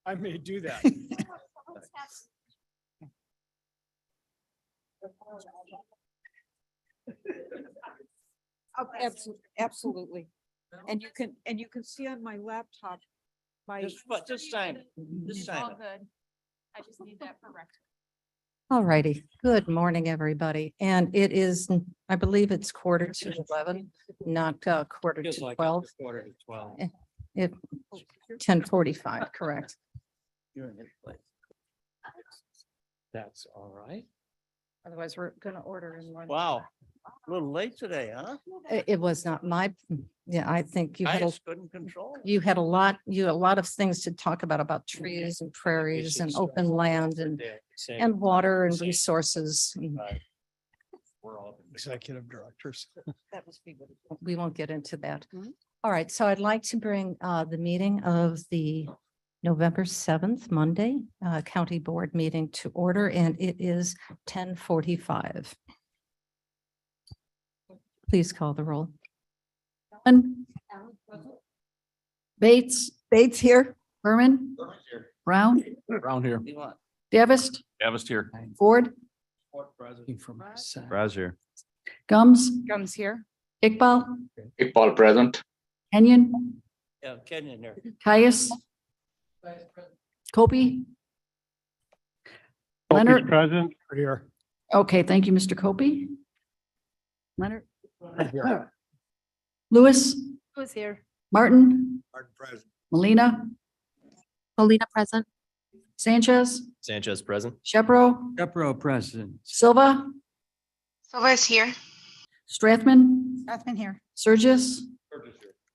I may do that. Absolutely. And you can see on my laptop, my. Just sign it. Just sign it. Good. I just need that for record. All righty. Good morning, everybody. And it is, I believe it's 11:45, not quarter Feels to like 12. after quarter to 12. It 10:45, correct. You're in this place. That's all right. Otherwise, we're going to order in one. Wow, a little late today, huh? It was not my, yeah, I think I just couldn't control it. you had a lot of things to talk about trees and prairies and open land and water and resources. We're all executive directors. That must be what it- We won't get into that. Mhm. All right, so I'd like to bring the meeting of the November 7th, Monday, County Board meeting to order, and it is 10:45. Please call the roll. Bates here. Berman, Brown, Around here. You want? Davis, Davis here. Ford, From Senate. Raz here. Gums, Gums here. Iqbal, Iqbal present. Kenyon, Yeah, Kenyon there. Caius, Copy. Leonard, Present. Here. okay, thank you, Mr. Copy. Leonard, Here. Lewis, Who's here? Martin, Present. Molina, Molina present. Sanchez, Sanchez present. Shepro, Pepro present. Silva, Silva is here. Strathman, Strathman here. Surges,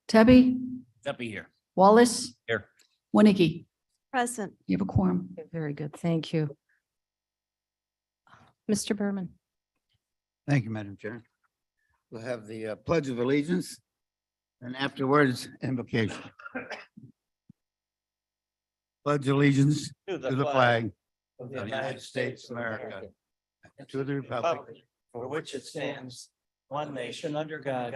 Tebby, Deppie here. Wallace. Here. Winnicky. Present. You have a quorum. Very good, thank you. Mr. Berman. Thank you, Madam Chair. We'll have the Pledge of Allegiance and afterwards invocation. Pledge allegiance to the flag of of the United States of America, and to the republic for which it stands, one nation under God,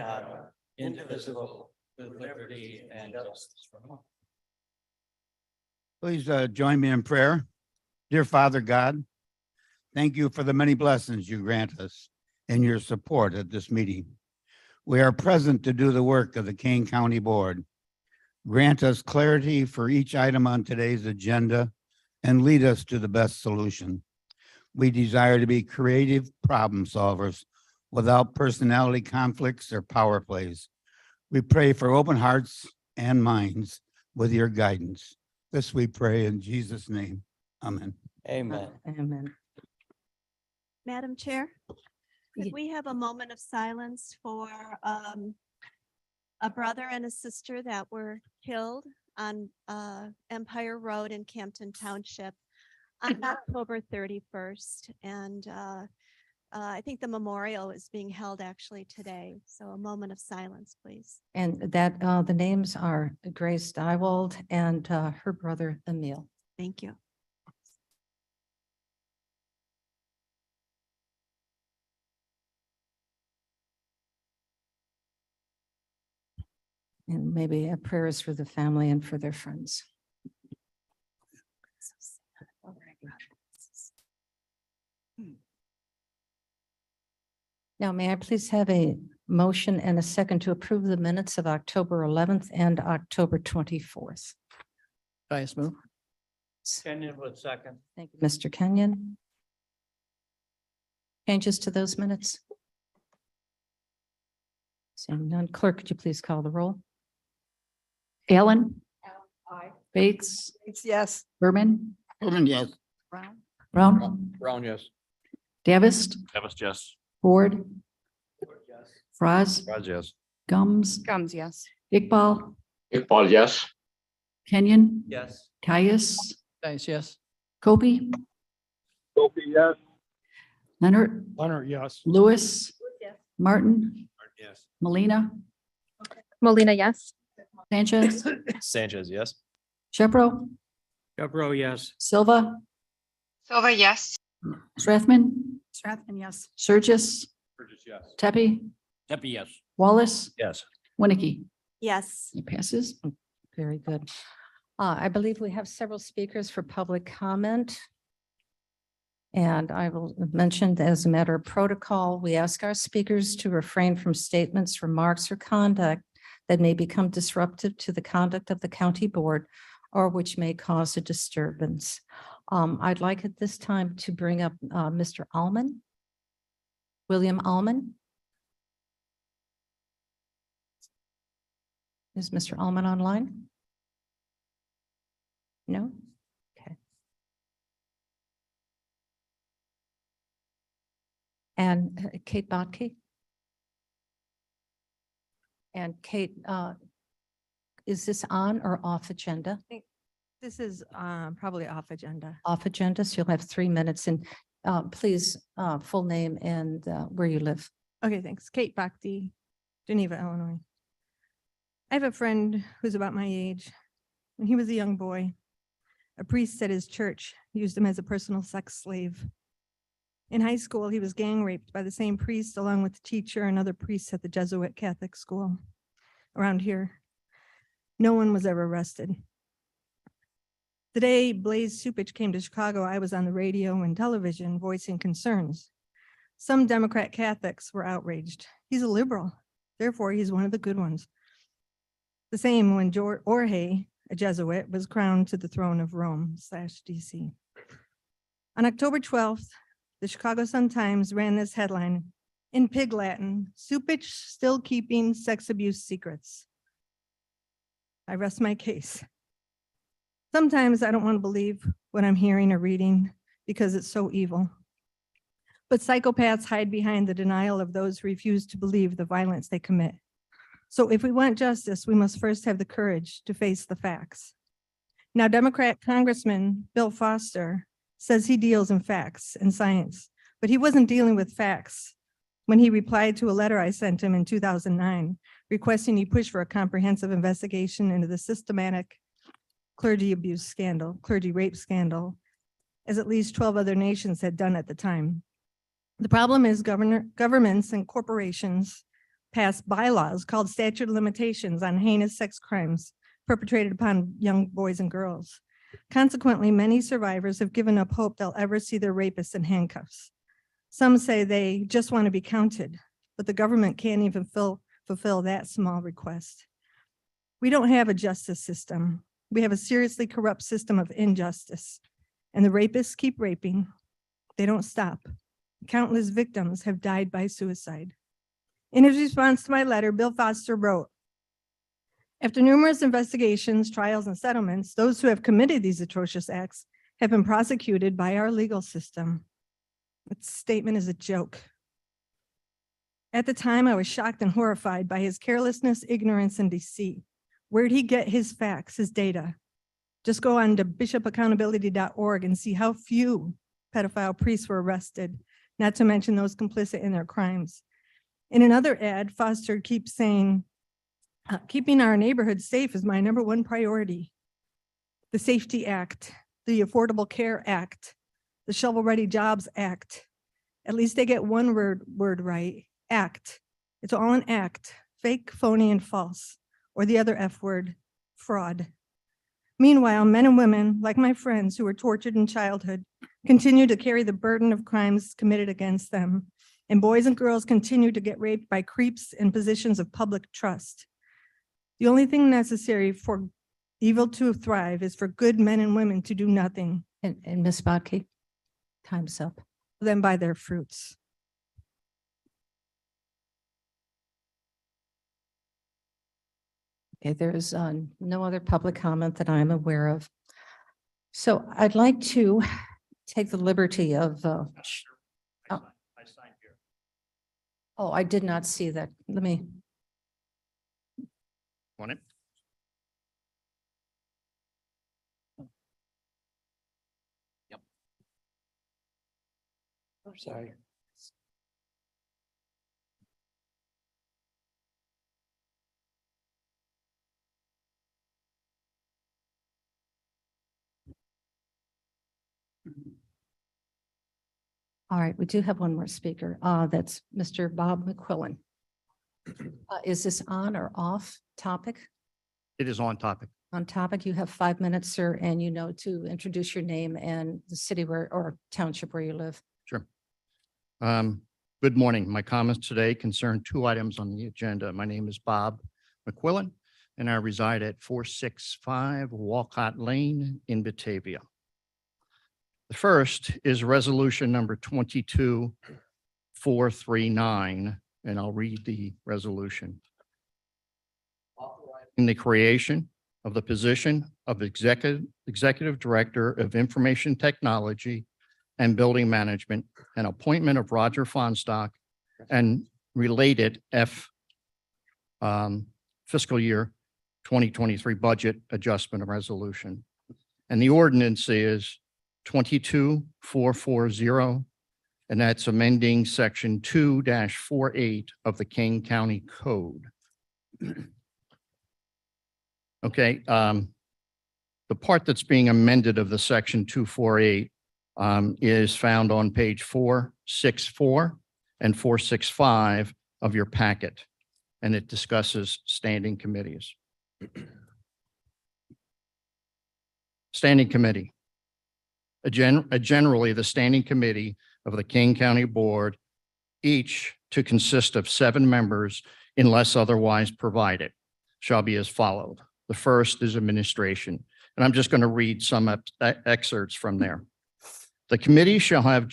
indivisible, with liberty and justice for all. Please join me in prayer. Dear Father God, thank you for the many blessings you grant us and your support at this meeting. We are present to do the work of the Kane County Board. Grant us clarity for each item on today's agenda and lead us to the best solution. We desire to be creative problem solvers without personality conflicts or power plays. We pray for open hearts and minds with your guidance. This we pray in Jesus' name. Amen. Amen. Amen. Madam Chair, Ye- could we have a moment of silence for a brother and a sister that were killed on Empire Road in Campton Township on October 31st? And I think the memorial is being held actually today. So a moment of silence, please. And that the names are Grace Dywald and her brother Emil. Thank you. And maybe a prayers for the family and for their friends. Now, may I please have a motion and a second to approve the minutes of October 11th and October 24th? Nice move. Kenyon with second. Thank you, Mr. Kenyon. Changes to those minutes? Seeing none, clerk, could you please call the roll? Allen. Bates, Yes. Berman, Yes. Brown, Brown, yes. Davis, Davis, yes. Ford, Fraz, Raz, yes. Gums, Gums, yes. Iqbal, Iqbal, yes. Kenyon, Yes. Caius, Nice, yes. Copy, yes. Leonard, Leonard, yes. Lewis, Martin, Yes. Molina, Molina, yes. Sanchez, Sanchez, yes. Shepro, Pepro, yes. Silva, Silva, yes. Strathman, Strathman, yes. Surges, Yes. Tepy, Deppie, yes. Wallace, Yes. Winnicky. Yes. It passes. Very good. I believe we have several speakers for public comment. And I will mention that as a matter of protocol, we ask our speakers to refrain from statements, remarks, or conduct that may become disruptive to the conduct of the county board or which may cause a disturbance. I'd like at this time to bring up Mr. Alman. William Alman. Is Mr. Alman online? No? Okay. And Kate Botke? And Kate, is this on or off agenda? This is probably off agenda. Off agenda, so you'll have 3 minutes and please, full name and where you live. Okay, thanks. Kate Bhakti, Geneva, Illinois. I have a friend who's about my age. When he was a young boy, a priest at his church used him as a personal sex slave. In high school, he was gang raped by the same priest along with the teacher and other priests at the Jesuit Catholic school around here. No one was ever arrested. The day Blaise Supich came to Chicago, I was on the radio and television voicing concerns. Some Democrat Catholics were outraged. He's a liberal, therefore he's one of the good ones. The same when Jorge, a Jesuit, was crowned to the throne of Rome/DC. On October 12th, the Chicago Sun-Times ran this headline, in Pig Latin, Supich still keeping sex abuse secrets. I rest my case. Sometimes I don't want to believe what I'm hearing or reading because it's so evil. But psychopaths hide behind the denial of those who refuse to believe the violence they commit. So if we want justice, we must first have the courage to face the facts. Now, Democrat Congressman Bill Foster says he deals in facts and science, but he wasn't dealing with facts when he replied to a letter I sent him in 2009, requesting he push for a comprehensive investigation into the systematic clergy abuse scandal, clergy rape scandal, as at least 12 other nations had done at the time. The problem is governments and corporations pass bylaws called statute of limitations on heinous sex crimes perpetrated upon young boys and girls. Consequently, many survivors have given up hope they'll ever see their rapists in handcuffs. Some say they just want to be counted, but the government can't even fulfill that small request. We don't have a justice system. We have a seriously corrupt system of injustice, and the rapists keep raping. They don't stop. Countless victims have died by suicide. In his response to my letter, Bill Foster wrote, after numerous investigations, trials, and settlements, those who have committed these atrocious acts have been prosecuted by our legal system. That statement is a joke. At the time, I was shocked and horrified by his carelessness, ignorance, and deceit. Where'd he get his facts, his data? Just go on to bishopaccountability.org and see how few pedophile priests were arrested, not to mention those complicit in their crimes. In another ad, Foster keeps saying, keeping our neighborhoods safe is my #1 priority. The Safety Act, the Affordable Care Act, the Shovel Ready Jobs Act. At least they get one word right, act. It's all an act, fake, phony, and false, or the other F word, fraud. Meanwhile, men and women, like my friends who were tortured in childhood, continue to carry the burden of crimes committed against them. And boys and girls continue to get raped by creeps in positions of public trust. The only thing necessary for evil to thrive is for good men and women to do nothing. And Ms. Botke, time's up. Them by their fruits. Okay, there is no other public comment that I'm aware of. So I'd like to take the liberty of, oh, I did not see that. Let me. Want it? Yep. Sorry. All right, we do have one more speaker. That's Mr. Bob McQuillan. Is this on or off topic? It is on topic. On topic, you have 5 minutes, sir, and you know to introduce your name and the city where or township where you live. Sure. Good morning. My comments today concern 2 items on the agenda. My name is Bob McQuillan, and I reside at 465 Walcott Lane in Batavia. The first is resolution number 22439, and I'll read the resolution. Authorizing the creation of the position of Executive Director of Information Technology and Building Management, and appointment of Roger Fonstock and related fiscal year 2023 budget adjustment resolution. And the ordinance is 22440, and that's amending section 2-48 of the Kane County Code. Okay, the part that's being amended of the section 248 is found on page 464 and 465 of your packet, and it discusses standing committees. Standing committee. Generally, the standing committee of the Kane County Board, each to consist of 7 members unless otherwise provided, shall be as followed. The first is administration, and I'm just going to read some excerpts from there. The committee shall have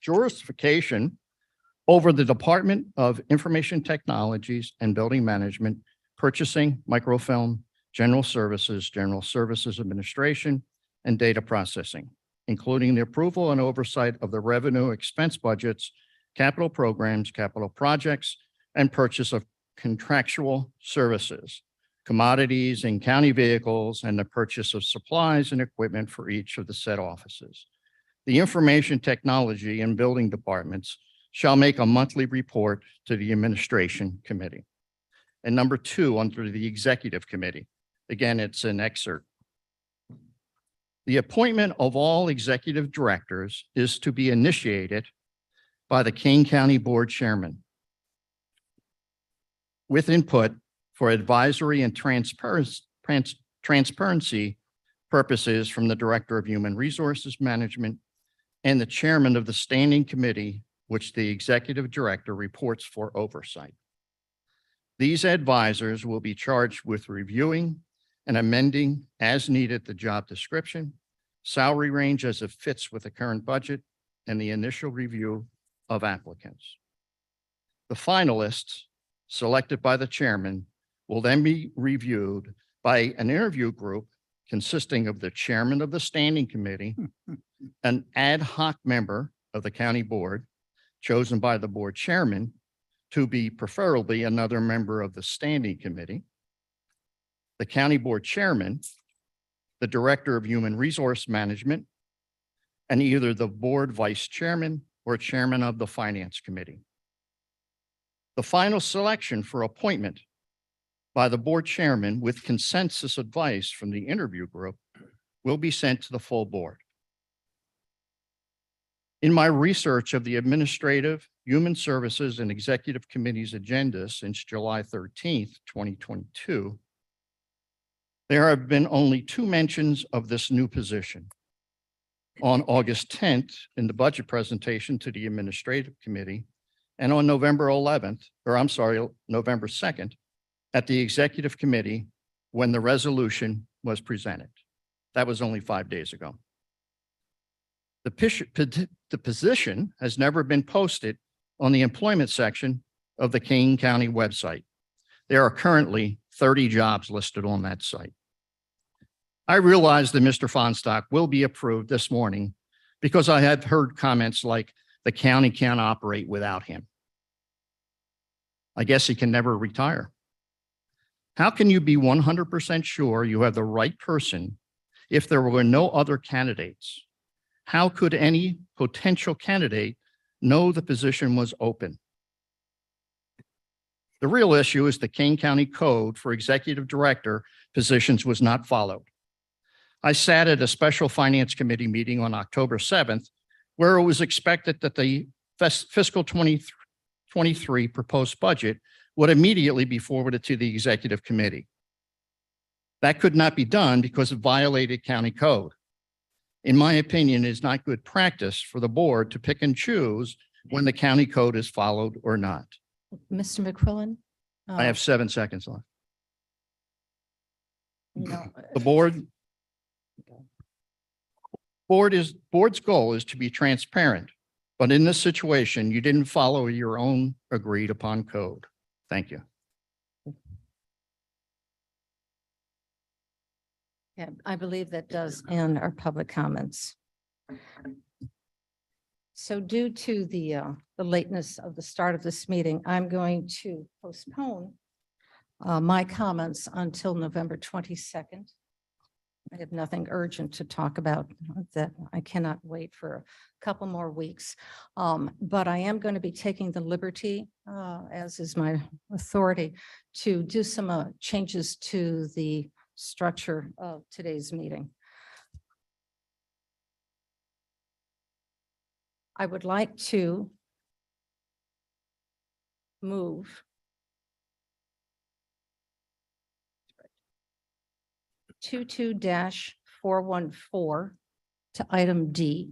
jurisdiction over the Department of Information Technologies and Building Management, purchasing, microfilm, general services administration, and data processing, including the approval and oversight of the revenue expense budgets, capital programs, capital projects, and purchase of contractual services, commodities and county vehicles, and the purchase of supplies and equipment for each of the said offices. The information technology and building departments shall make a monthly report to the administration committee. And number 2, under the executive committee, again, it's an excerpt. The appointment of all executive directors is to be initiated by the Kane County Board Chairman with input for advisory and transparency purposes from the Director of Human Resources Management and the Chairman of the Standing Committee, which the Executive Director reports for oversight. These advisors will be charged with reviewing and amending as needed the job description, salary range as it fits with the current budget, and the initial review of applicants. The finalists selected by the chairman will then be reviewed by an interview group consisting of the chairman of the standing committee, an ad hoc member of the county board chosen by the board chairman to be preferably another member of the standing committee, the county board chairman, the director of human resource management, and either the board vice chairman or chairman of the finance committee. The final selection for appointment by the board chairman with consensus advice from the interview group will be sent to the full board. In my research of the Administrative, Human Services, and Executive Committee's agenda since July 13th, 2022, there have been only 2 mentions of this new position. On August 10th, in the budget presentation to the Administrative Committee, and on November 2nd, at the Executive Committee when the resolution was presented. That was only 5 days ago. The position has never been posted on the employment section of the Kane County website. There are currently 30 jobs listed on that site. I realize that Mr. Fonstock will be approved this morning because I have heard comments like the county can't operate without him. I guess he can never retire. How can you be 100% sure you have the right person if there were no other candidates? How could any potential candidate know the position was open? The real issue is the Kane County Code for Executive Director positions was not followed. I sat at a special finance committee meeting on October 7th, where it was expected that the fiscal 2023 proposed budget would immediately be forwarded to the executive committee. That could not be done because it violated county code. In my opinion, it is not good practice for the board to pick and choose when the county code is followed or not. Mr. McQuillan? I have 7 seconds left. No. The board's goal is to be transparent, but in this situation, you didn't follow your own agreed upon code. Thank you. Yeah, I believe that does end our public comments. So due to the lateness of the start of this meeting, I'm going to postpone my comments until November 22nd. I have nothing urgent to talk about that. I cannot wait for a couple more weeks. But I am going to be taking the liberty, as is my authority, to do some changes to the structure of today's meeting. I would like to move two 414 to item D.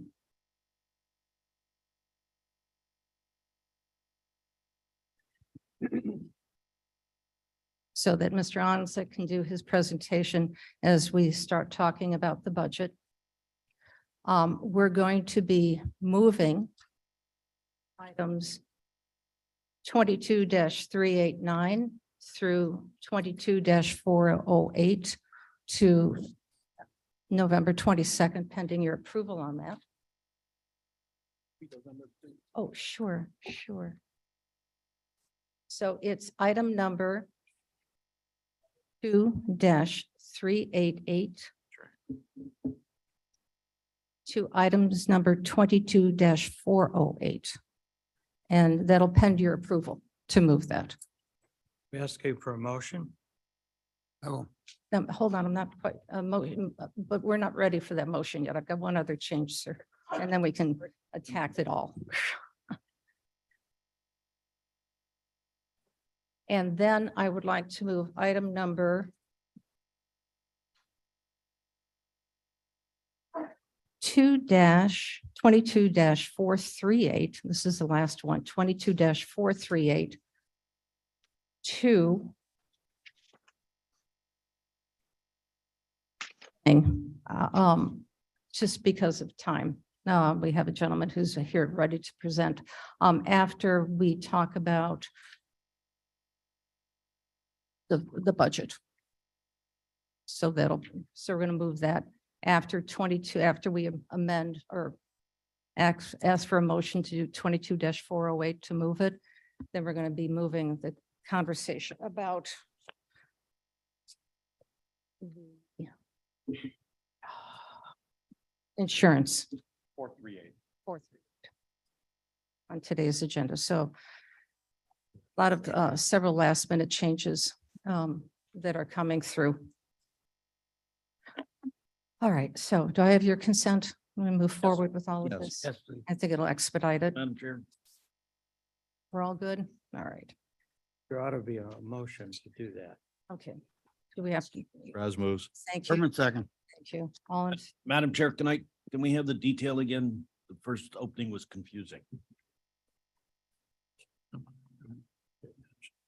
So that Mr. Onset can do his presentation as we start talking about the budget. We're going to be moving items 22-389 through 22-408 to November 22nd, pending your approval on that. Oh, sure. So it's item number 2-388 to items number 22-408. And that'll pend your approval to move that. We asking for a motion? Oh, Hold on, I'm not quite, but we're not ready for that motion yet. I've got one other change, sir, and then we can attack it all. And then I would like to move item number 22-438. This is the last one, 22-438 to just because of time. We have a gentleman who's here ready to present after we talk about the budget. So we're going to move that after 22, after we amend or ask for a motion to do 22-408 to move it. Then we're going to be moving the conversation about insurance. 438 on today's agenda. So a lot of several last minute changes that are coming through. All right, so do I have your consent? I'm going to move forward with all of this. Yes, please. I think it'll expedite it. Madam Chair, We're all good? All right, there ought to be a motion to do that. okay. Do we have to? Raz moves. Thank you. Sherman second. Thank you. All in, Madam Chair, can we have the detail again? The first opening was confusing.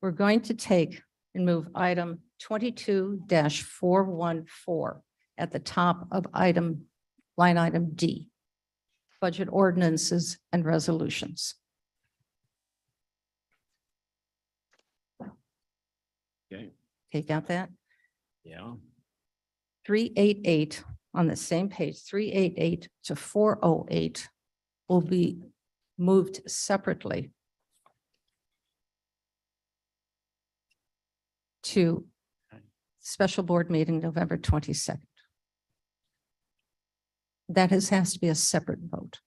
we're going to take and move item 22-414 at the top of line item D, budget ordinances and resolutions. Okay, Okay, got that? yeah. 388 on the same page, 388 to 408 will be moved separately to special board meeting November 22nd. That has to be a separate vote.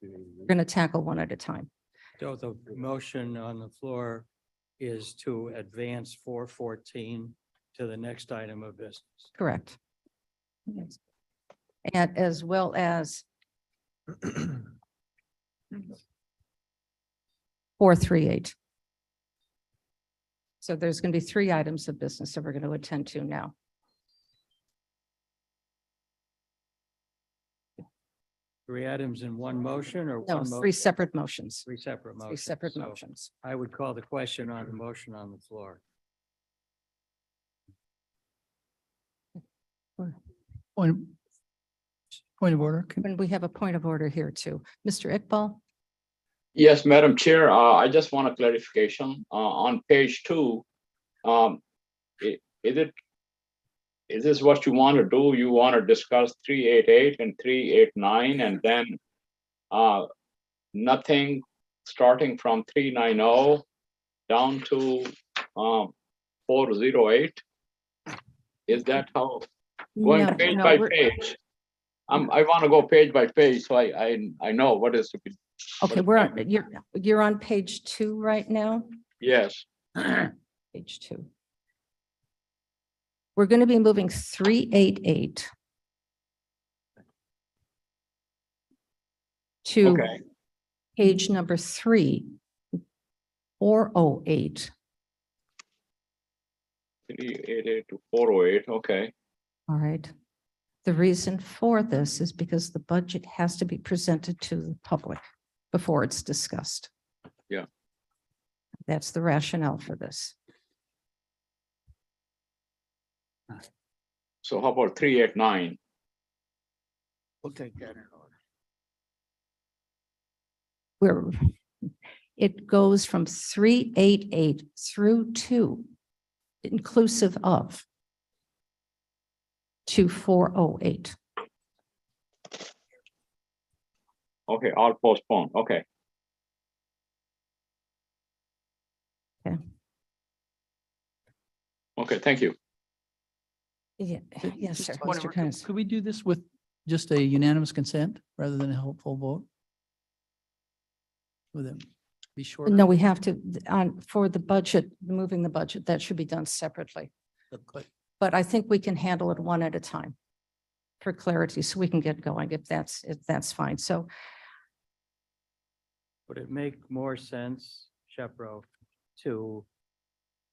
We're going to tackle one at a time. So the motion on the floor is to advance 414 to the next item of business. Correct. Yes. And as well as 438. So there's going to be 3 items of business that we're going to attend to now. Three items in one motion or No, one 3 motion? separate motions. Three separate 3 motions. separate So motions. I would call the question on the motion on the floor. Point of order. And we have a point of order here too. Mr. Iqbal? Yes, Madam Chair, I just want a clarification, on page 2. Is this what you want to do? You want to discuss 388 and 389 and then, nothing starting from 390 down to, 408? Is that how, going No, page no, by we're- page? I want to go page by page, so I know what is. Okay, you're on page 2 right now? Yes, Page 2. We're going to be moving 388 to okay, page number 3, 408. 388 to 408, okay. All right. The reason for this is because the budget has to be presented to the public before it's discussed. Yeah. That's the rationale for this. So how about 389? We'll take that in order. Where it goes from 388 through 2, inclusive of, to 408. Okay, I'll postpone, okay. Okay. Okay, thank you. Yeah, yes, sir. Point of Mr. order. Connors. Could we do this with just a unanimous consent rather than a helpful vote? Would it be shorter? No, we have to, for the budget, moving the budget, that should be done separately. But But I think we can handle it one at a time for clarity, so we can get going if that's fine. So Would it make more sense, Shepro, to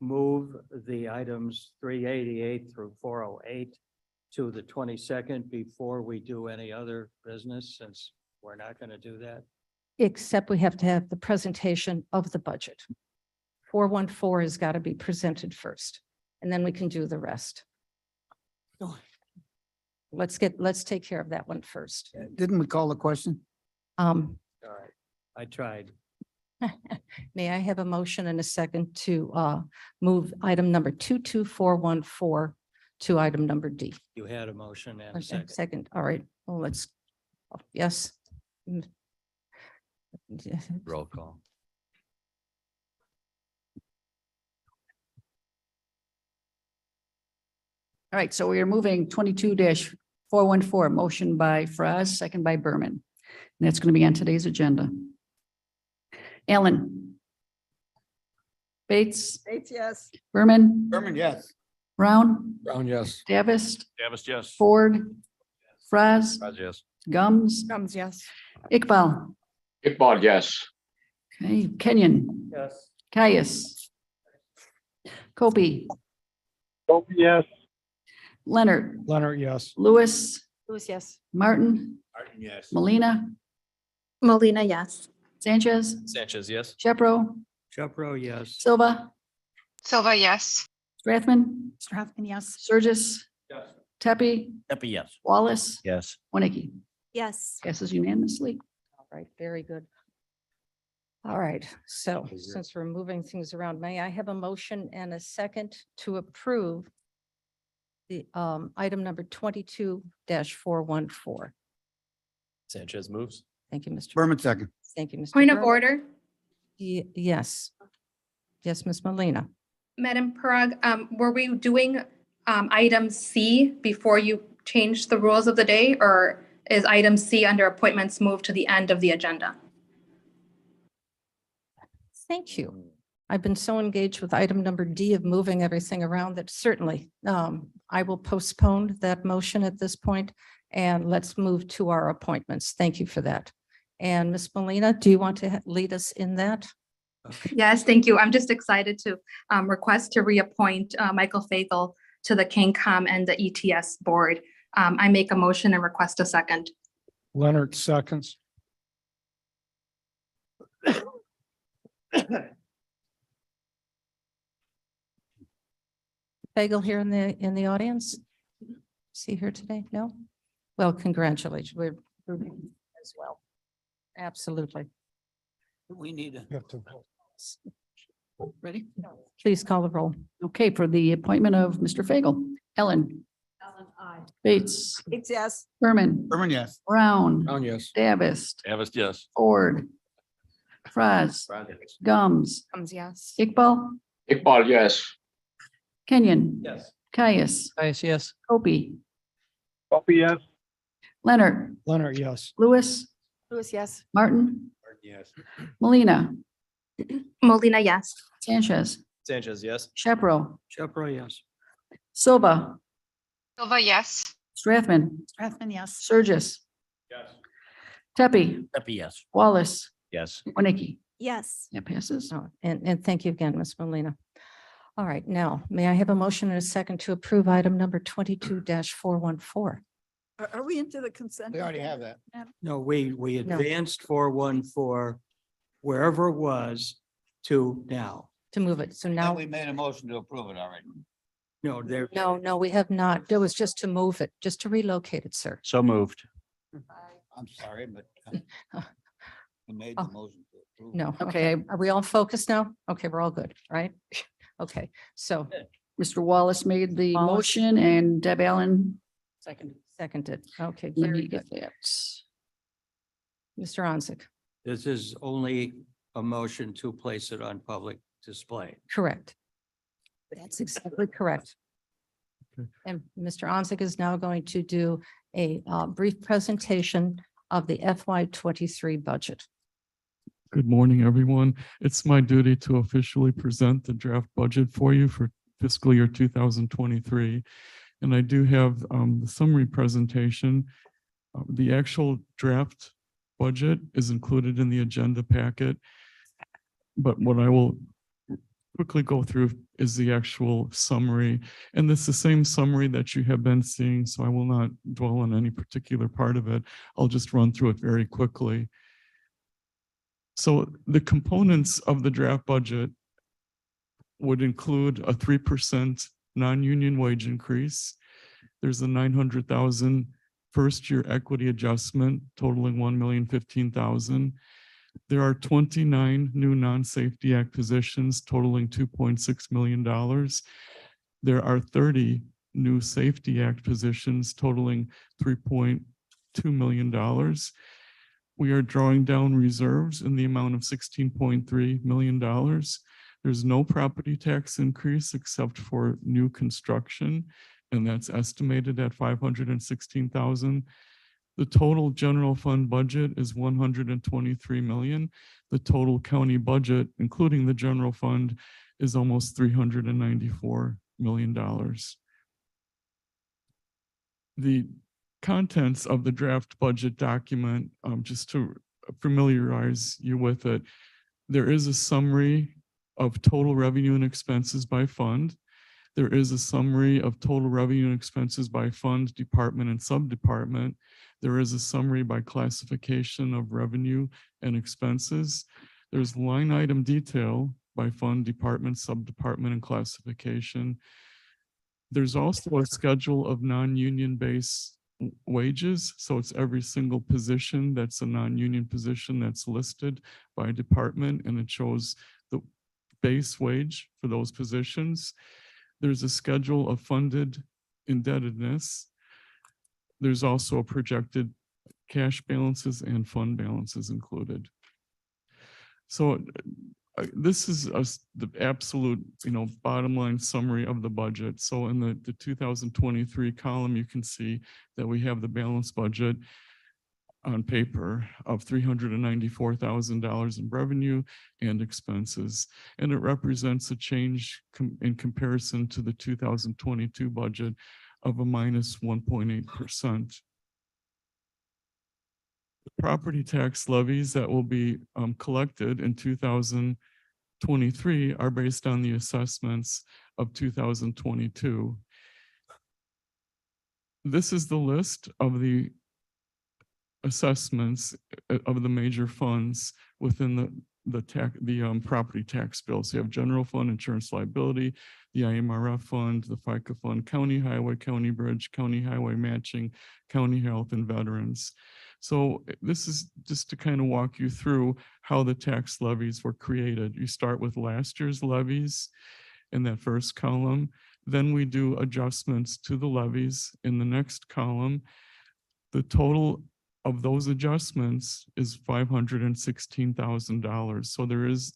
move the items 388 through 408 to the 22nd before we do any other business, since we're not going to do that? except we have to have the presentation of the budget. 414 has got to be presented first, and then we can do the rest. Let's take care of that one first. Didn't we call the question? Um, All right, I tried. May I have a motion and a second to move item number 22414 to item number D? You had a motion and a Okay, second. second, all right, well, yes. Roll call. All right, so we are moving 22-414, motion by Fraz, second by Berman. And that's going to be on today's agenda. Allen. Bates, Bates, yes. Berman, Berman, yes. Brown, Brown, yes. Davis, Davis, yes. Ford, Fraz, Yes. Gums, Gums, yes. Iqbal. Iqbal, yes. Okay, Kenyon, Yes. Caius. Kopi, Yes. Leonard, Leonard, yes. Lewis, Lewis, yes. Martin, Martin, yes. Molina, Molina, yes. Sanchez, Sanchez, yes. Shepro, Shepro, yes. Silva, Silva, yes. Strathman, Strathman, yes. Surges, Yes. Tepe, Epi, yes. Wallace, Yes. Winnicke. Yes. Passes unanimously. All right, very good. All right, so since we're moving things around, may I have a motion and a second to approve the item number 22-414? Sanchez moves. Thank you, Mr. Berman, second. Thank you, Mr. Point of Burke. order, Yes. Yes, Ms. Molina. Madam Parag, were we doing item C before you changed the rules of the day, or is item C under appointments moved to the end of the agenda? Thank you. I've been so engaged with item number D of moving everything around that certainly I will postpone that motion at this point, and let's move to our appointments. Thank you for that. And Ms. Molina, do you want to lead us in that? Yes, thank you. I'm just excited to request to reappoint Michael Fagel to the KingCom and the ETS board. I make a motion and request a second. Leonard seconds. Bagel here in the audience? See here today? No? Well, congratulations. We're as well. Absolutely. We need a. You have to. Ready? Please call the roll. Okay, for the appointment of Mr. Fagel, Ellen. Ellen, I. Bates, It's yes. Berman, Berman, yes. Brown, Yes. Davis, Davis, yes. Ford, Fraz, Gums, Yes. Iqbal, Iqbal, yes. Kenyon, Yes. Caius, Yes. Opie, Copy, yes. Leonard, Leonard, yes. Lewis, Lewis, yes. Martin, Yes. Molina, Molina, yes. Sanchez, Sanchez, yes. Shepro, Shepro, yes. Silva, Silva, yes. Strathman, Strathman, yes. Surges, Yes. Tepe, Pepe, yes. Wallace, Yes. Winnicki. Yes. That passes. Oh, and thank you again, Ms. Molina. All right, now, may I have a motion and a second to approve item number 22-414? Are we into the consent? We already have that. No, we No. advanced 414 wherever it was to now. To move it. So Now now, we made a motion to approve it already. No, there. no, we have not. There was just to move it, just to relocate it, sir. So moved. I'm sorry, but we made Oh. the motion to approve. No. Okay, Are we all focused now? Okay, we're all good, right? Okay, so Mr. Wallace made the Wallace. motion and Deb Allen. seconded. Okay, Let very me good. get that. Mr. Onsick, This is only a motion to place it on public display. correct. That's exactly correct. And Mr. Onsick is now going to do a brief presentation of the FY '23 budget. Good morning, everyone. It's my duty to officially present the draft budget for you for fiscal year 2023. And I do have the summary presentation. The actual draft budget is included in the agenda packet. But what I will quickly go through is the actual summary. And it's the same summary that you have been seeing, so I will not dwell on any particular part of it. I'll just run through it very quickly. So the components of the draft budget would include a 3% non-union wage increase. There's a 900,000 first-year equity adjustment totaling 1,015,000. There are 29 new non-safety act positions totaling $2.6 million. There are 30 new safety act positions totaling $3.2 million. We are drawing down reserves in the amount of $16.3 million. There's no property tax increase except for new construction, and that's estimated at $516,000. The total general fund budget is $123 million. The total county budget, including the general fund, is almost $394 million. The contents of the draft budget document, just to familiarize you with it, there is a summary of total revenue and expenses by fund. There is a summary of total revenue and expenses by fund, department, and sub-department. There is a summary by classification of revenue and expenses. There's line item detail by fund, department, sub-department, and classification. There's also a schedule of non-union base wages. So it's every single position that's a non-union position that's listed by department, and it shows the base wage for those positions. There's a schedule of funded indebtedness. There's also a projected cash balances and fund balances included. So this is the absolute, bottom line summary of the budget. So in the 2023 column, you can see that we have the balanced budget on paper of $394,000 in revenue and expenses. And it represents a change in comparison to the 2022 budget of a minus 1.8%. The property tax levies that will be collected in 2023 23 are based on the assessments of 2022. This is the list of the assessments of the major funds within the property tax bill. So you have general fund, insurance liability, the IMRF fund, the FICA fund, county highway, county bridge, county highway matching, county health, and veterans. So this is just to kind of walk you through how the tax levies were created. You start with last year's levies in that first column. Then we do adjustments to the levies in the next column. The total of those adjustments is $516,000. So there is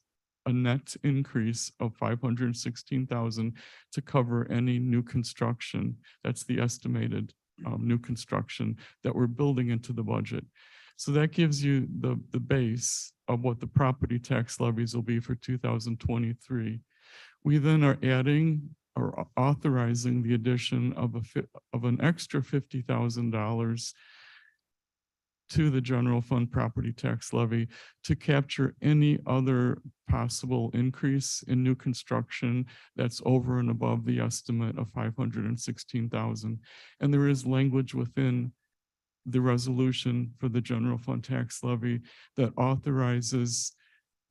a net increase of $516,000 to cover any new construction. That's the estimated new construction that we're building into the budget. So that gives you the base of what the property tax levies will be for 2023. We then are adding or authorizing the addition of an extra $50,000 to the general fund property tax levy to capture any other possible increase in new construction that's over and above the estimate of 516,000. And there is language within the resolution for the general fund tax levy that authorizes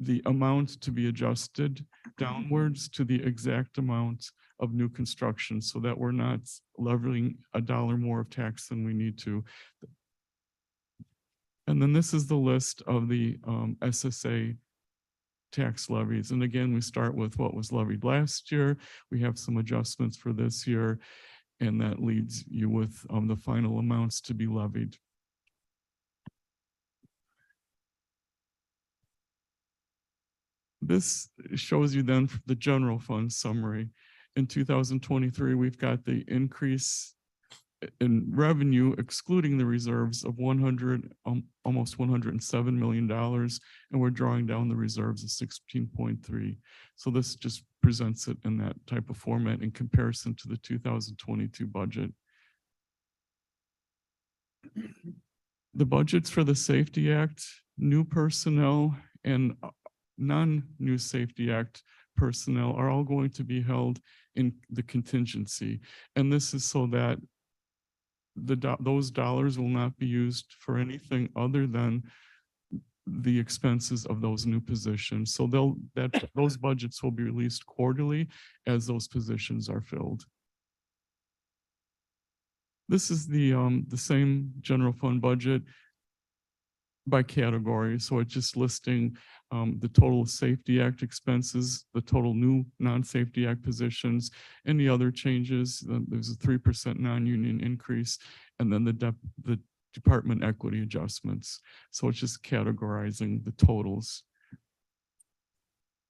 the amount to be adjusted downwards to the exact amount of new construction so that we're not levying $1 more of tax than we need to. And then this is the list of the SSA tax levies. And again, we start with what was levied last year. We have some adjustments for this year, and that leads you with the final amounts to be levied. This shows you then the general fund summary. In 2023, we've got the increase in revenue, excluding the reserves of almost $107 million, and we're drawing down the reserves of 16.3. So this just presents it in that type of format in comparison to the 2022 budget. The budgets for the Safety Act, new personnel, and non-new Safety Act personnel are all going to be held in the contingency. And this is so that those dollars will not be used for anything other than the expenses of those new positions. So those budgets will be released quarterly as those positions are filled. This is the same general fund budget by category. So it's just listing the total Safety Act expenses, the total new non-Safety Act positions, any other changes. There's a 3% non-union increase, and then the department equity adjustments. So it's just categorizing the totals.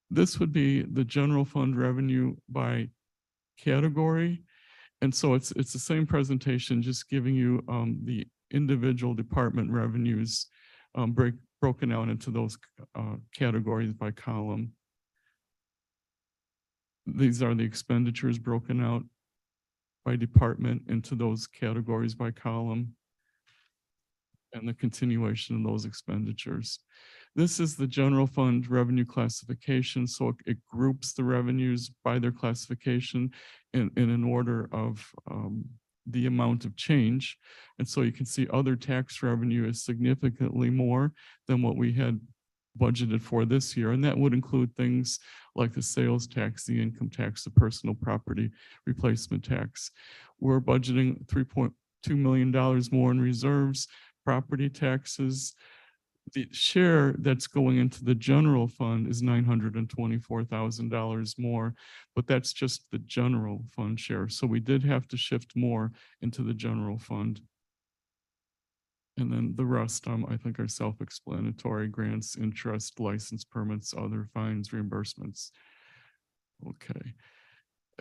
This would be the general fund revenue by category. And so it's the same presentation, just giving you the individual department revenues broken out into those categories by column. These are the expenditures broken out by department into those categories by column, and the continuation of those expenditures. This is the general fund revenue classification. So it groups the revenues by their classification in an order of the amount of change. And so you can see other tax revenue is significantly more than what we had budgeted for this year. And that would include things like the sales tax, the income tax, the personal property replacement tax. We're budgeting $3.2 million more in reserves, property taxes. The share that's going into the general fund is $924,000 more, but that's just the general fund share. So we did have to shift more into the general fund. And then the rest, I think, are self-explanatory: grants, interest, license permits, other fines, reimbursements. Okay.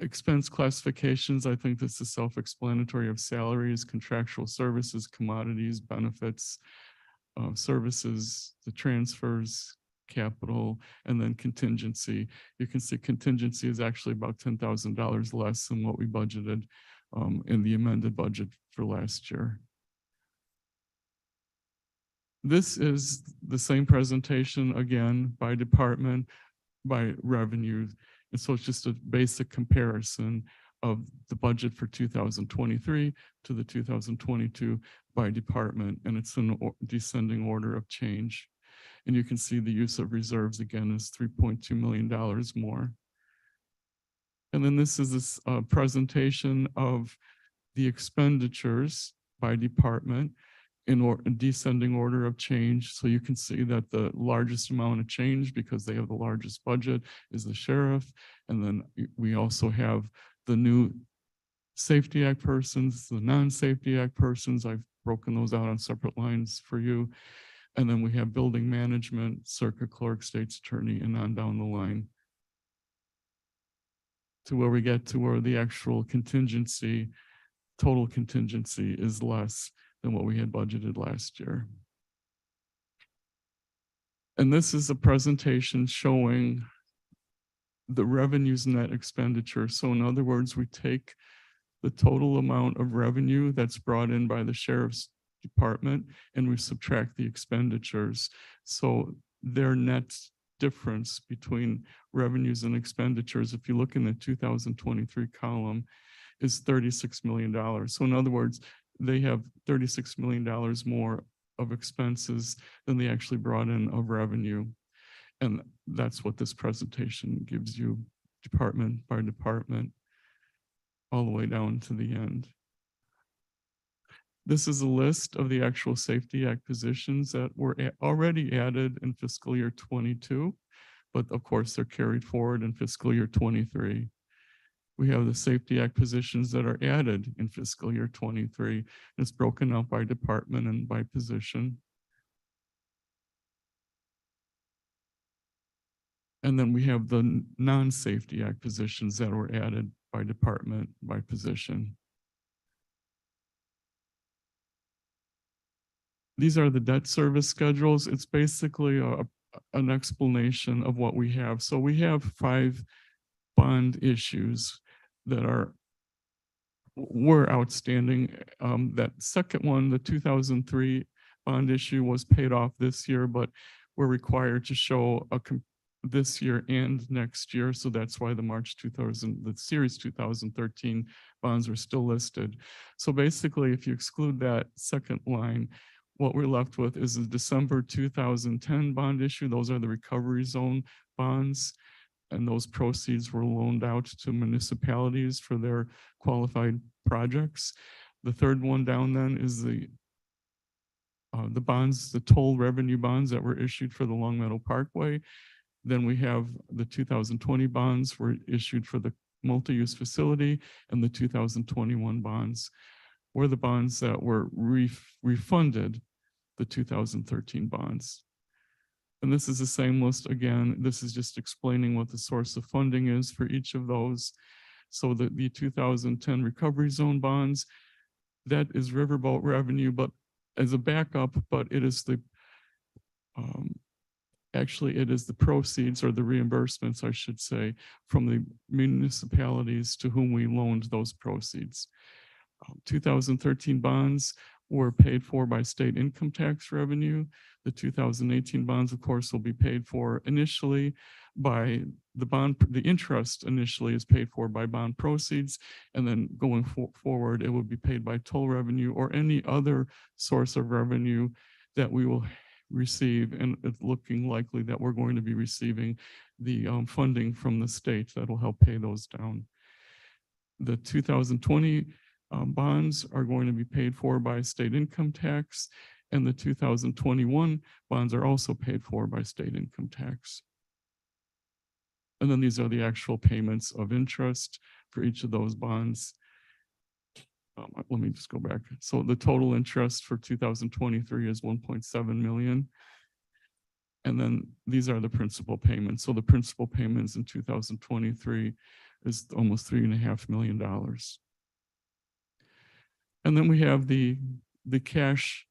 Expense classifications, I think this is self-explanatory: of salaries, contractual services, commodities, benefits, services, the transfers, capital, and then contingency. You can see contingency is actually about $10,000 less than what we budgeted in the amended budget for last year. This is the same presentation again by department. by revenue. And so it's just a basic comparison of the budget for 2023 to the 2022 by department, and it's in descending order of change. And you can see the use of reserves again is $3.2 million more. And then this is this presentation of the expenditures by department in descending order of change. So you can see that the largest amount of change, because they have the largest budget, is the sheriff. And then we also have the new Safety Act persons, the non-Safety Act persons. I've broken those out on separate lines for you. And then we have building management, circuit clerk, state's attorney, and on down the line to where we get to where the actual contingency, total contingency, is less than what we had budgeted last year. And this is a presentation showing the revenues net expenditure. So in other words, we take the total amount of revenue that's brought in by the sheriff's department and we subtract the expenditures. So their net difference between revenues and expenditures, if you look in the 2023 column, is $36 million. So in other words, they have $36 million more of expenses than they actually brought in of revenue. And that's what this presentation gives you, department by department, all the way down to the end. This is a list of the actual Safety Act positions that were already added in fiscal year 22, but of course they're carried forward in fiscal year 23. We have the Safety Act positions that are added in fiscal year 23. It's broken out by department and by position. And then we have the non-Safety Act positions that were added by department, by position. These are the debt service schedules. It's basically an explanation of what we have. So we have 5 bond issues that were outstanding. That second one, the 2003 bond issue, was paid off this year, but we're required to show this year and next year. So that's why the series 2013 bonds are still listed. So basically, if you exclude that second line, what we're left with is the December 2010 bond issue. Those are the recovery zone bonds, and those proceeds were loaned out to municipalities for their qualified projects. The third one down then is the bonds, the toll revenue bonds that were issued for the Long Meadow Parkway. Then we have the 2020 bonds were issued for the multi-use facility, and the 2021 bonds were the bonds that were refunded the 2013 bonds. And this is the same list again. This is just explaining what the source of funding is for each of those. So the 2010 recovery zone bonds, that is riverboat revenue, but as a backup, but it is the actually, it is the proceeds, or the reimbursements, I should say, from the municipalities to whom we loaned those proceeds. 2013 bonds were paid for by state income tax revenue. The 2018 bonds, of course, will be paid for initially by the bond. The interest initially is paid for by bond proceeds, and then going forward, it will be paid by toll revenue or any other source of revenue that we will receive. And it's looking likely that we're going to be receiving the funding from the state that will help pay those down. The 2020 bonds are going to be paid for by state income tax, and the 2021 bonds are also paid for by state income tax. And then these are the actual payments of interest for each of those bonds. Let me just go back. So the total interest for 2023 is 1.7 million. And then these are the principal payments. So the principal payments in 2023 is almost $3.5 million. And then we have the cash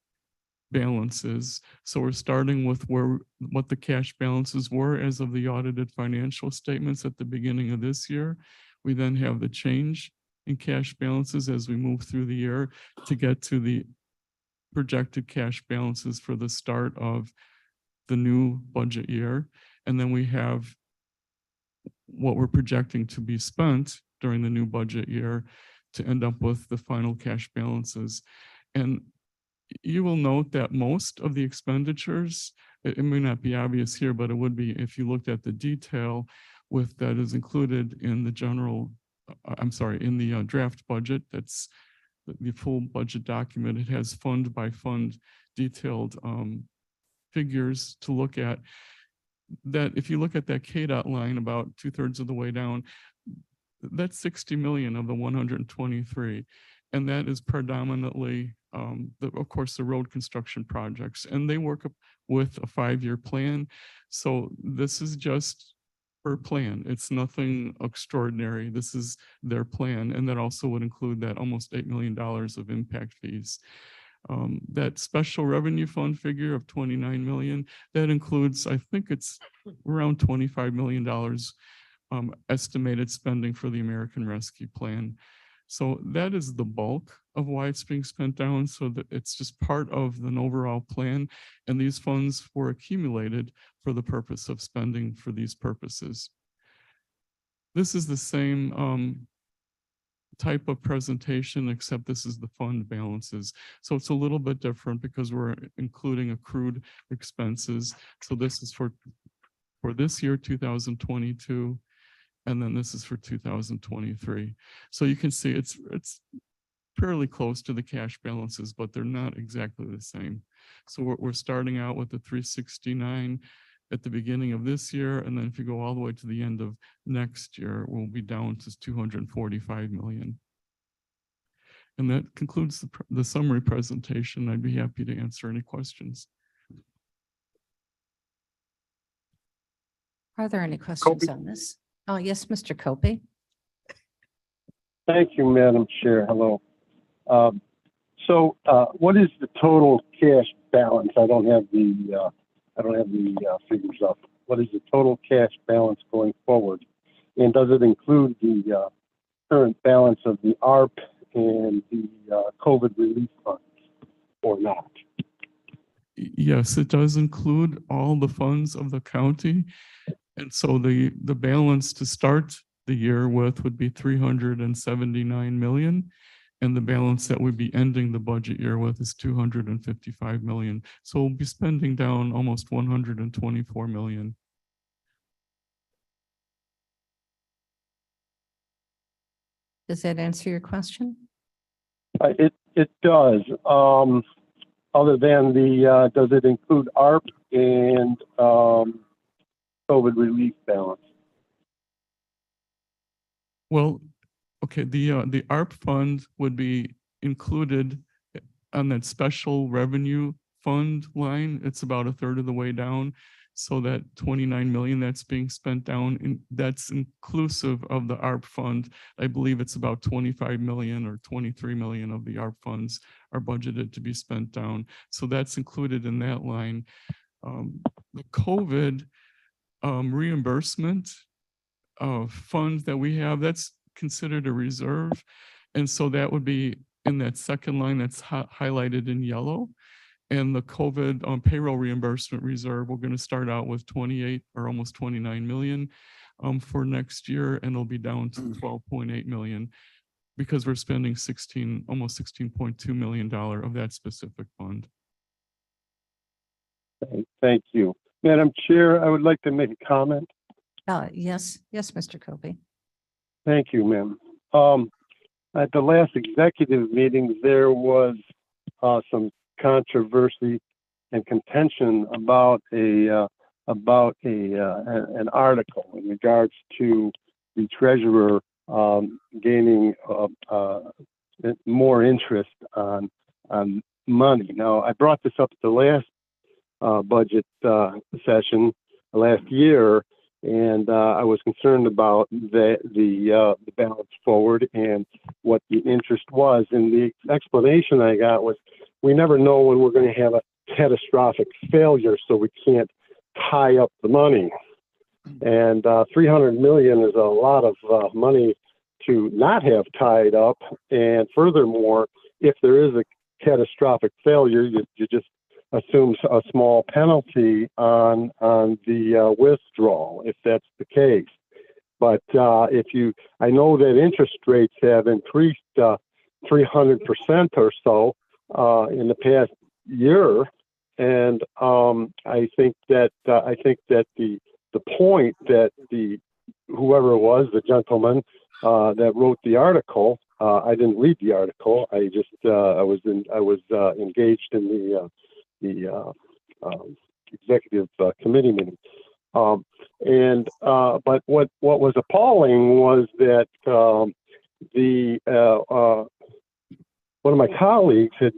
balances. So we're starting with what the cash balances were as of the audited financial statements at the beginning of this year. We then have the change in cash balances as we move through the year to get to the projected cash balances for the start of the new budget year. And then we have what we're projecting to be spent during the new budget year to end up with the final cash balances. And you will note that most of the expenditures, it may not be obvious here, but it would be if you looked at the detail with that is included in the general, I'm sorry, in the draft budget. That's the full budget document. It has fund by fund detailed figures to look at. That if you look at that KDOT line about 2/3 of the way down, that's 60 million of the 123. And that is predominantly, of course, the road construction projects. And they work with a 5-year plan. So this is just per plan. It's nothing extraordinary. This is their plan. And that also would include that almost $8 million of impact fees. That special revenue fund figure of 29 million, that includes, I think it's around $25 million estimated spending for the American Rescue Plan. So that is the bulk of why it's being spent down, so that it's just part of an overall plan. And these funds were accumulated for the purpose of spending for these purposes. This is the same type of presentation, except this is the fund balances. So it's a little bit different because we're including accrued expenses. So this is for this year, 2022, and then this is for 2023. So you can see it's fairly close to the cash balances, but they're not exactly the same. So we're starting out with the 369 at the beginning of this year, and then if you go all the way to the end of next year, we'll be down to 245 million. And that concludes the summary presentation. I'd be happy to answer any questions. Are there any questions on this? Oh, yes, Mr. Copey. Thank you, Madam Chair. Hello. What is the total cash balance? I don't have the figures up. What is the total cash balance going forward? And does it include the current balance of the ARP and the COVID relief funds or not? Yes, it does include all the funds of the county. And so the balance to start the year with would be 379 million. And the balance that we'd be ending the budget year with is 255 million. So we'll be spending down almost 124 million. Does that answer your question? It does. Other than the, does it include ARP and COVID relief balance? Well, okay, the ARP fund would be included on that special revenue fund line. It's about 1/3 of the way down. So that 29 million that's being spent down, that's inclusive of the ARP fund. I believe it's about 25 million or 23 million of the ARP funds are budgeted to be spent down. So that's included in that line. The COVID reimbursement fund that we have, that's considered a reserve. And so that would be in that second line that's highlighted in yellow. And the COVID payroll reimbursement reserve, we're going to start out with 28 or almost 29 million for next year, and it'll be down to 12.8 million because we're spending almost $16.2 million of that specific fund. Thank you. Madam Chair, I would like to make a comment. Yes, Mr. Copey. Thank you, ma'am. At the last executive meeting, there was some controversy and contention about an article in regards to the treasurer gaining more interest on money. Now, I brought this up at the last budget session last year, and I was concerned about the balance forward and what the interest was. And the explanation I got was, we never know when we're going to have a catastrophic failure, so we can't tie up the money. And 300 million is a lot of money to not have tied up. And furthermore, if there is a catastrophic failure, you just assume a small penalty on the withdrawal, if that's the case. But I know that interest rates have increased 300% or so in the past year, and I think that the point that whoever it was, the gentleman that wrote the article, I didn't read the article. I just I was engaged in the executive committee meeting. But what was appalling was that one of my colleagues had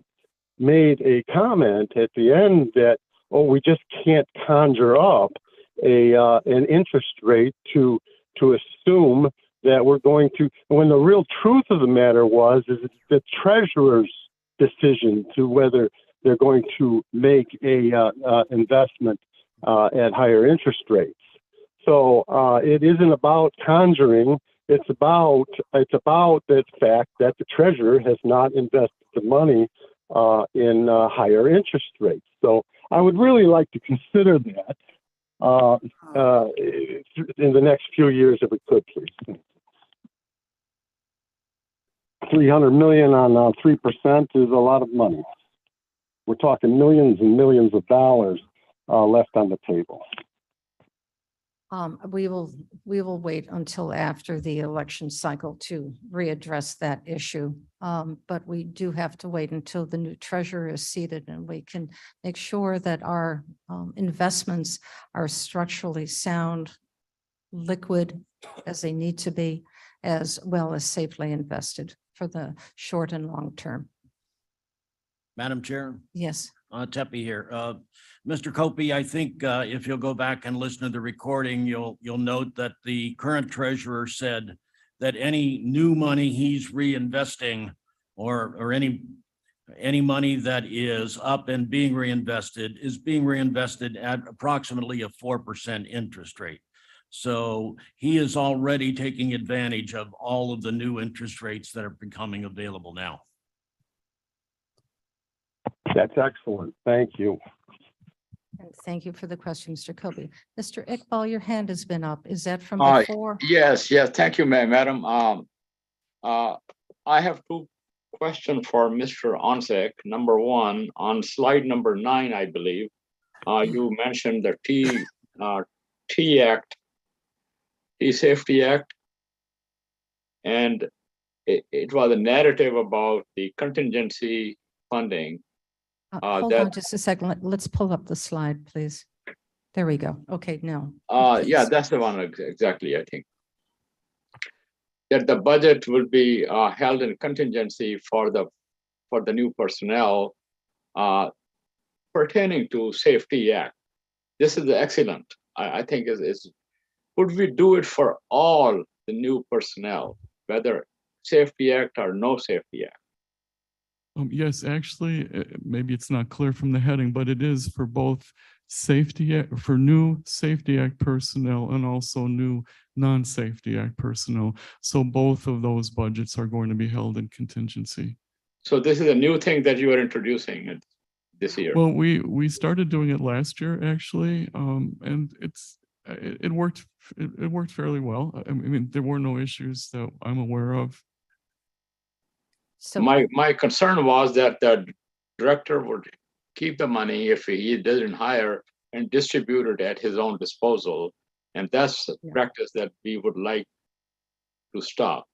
made a comment at the end that, oh, we just can't conjure up an interest rate to assume that we're going to, when the real truth of the matter is it's the treasurer's decision to whether they're going to make a investment at higher interest rates. So it isn't about conjuring. It's about the fact that the treasurer has not invested the money in higher interest rates. So I would really like to consider that in the next few years, if we could, please. 300 million on 3% is a lot of money. We're talking millions and millions of dollars left on the table. We will wait until after the election cycle to readdress that issue. But we do have to wait until the new treasurer is seated and we can make sure that our investments are structurally sound, liquid as they need to be, as well as safely invested for the short and long term. Madam Chair, Yes. Tepe here. Mr. Copey, I think if you'll go back and listen to the recording, you'll note that the current treasurer said that any new money he's reinvesting or any money that is up and being reinvested is being reinvested at approximately a 4% interest rate. So he is already taking advantage of all of the new interest rates that are becoming available now. That's excellent. Thank you. And thank you for the question, Mr. Copey. Mr. Iqbal, your hand has been up. Is that from before? Yes. Thank you, madam. I have two questions for Mr. Onsek. Number one, on slide number 9, I believe, you mentioned the T Safety Act, and it was a narrative about the contingency funding. Hold on just a second. Let's pull up the slide, please. There we go. Okay, no. Yeah, that's the one exactly, I think. That the budget will be held in contingency for the new personnel pertaining to Safety Act. This is excellent. I think is would we do it for all the new personnel, whether Safety Act or no Safety Act? Yes, actually, maybe it's not clear from the heading, but it is for both for new Safety Act personnel and also new non-Safety Act personnel. So both of those budgets are going to be held in contingency. So this is a new thing that you are introducing this year. Well, we started doing it last year, actually, and it worked fairly well. I mean, there were no issues that I'm aware of. So my concern was that the director would keep the money if he doesn't hire and distribute it at his own disposal. And that's a practice that we would like to stop.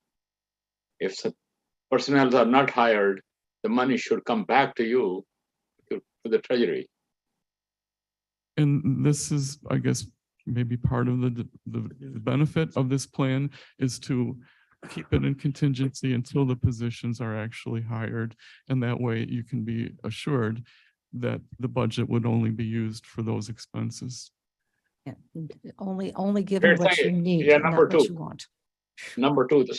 If the personnel are not hired, the money should come back to you, to the treasury. And this is, I guess, maybe part of the benefit of this plan is to keep it in contingency until the positions are actually hired. And that way you can be assured that the budget would only be used for those expenses. yeah, only given what you need, Yeah, not number what two. you want. Number two, the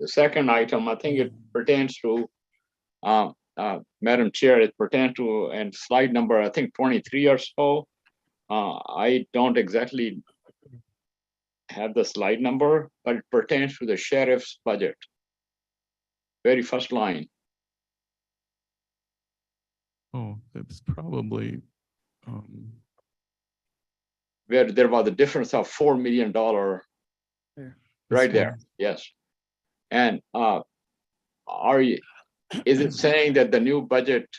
second item, I think it pertains to, Madam Chair, it pertains to, and slide number, I think 23 or so. I don't exactly have the slide number, but it pertains to the sheriff's budget. Very first line. Oh, that's probably, Where there was a difference of $4 million Right there, one. yes. And is it saying that the new budget,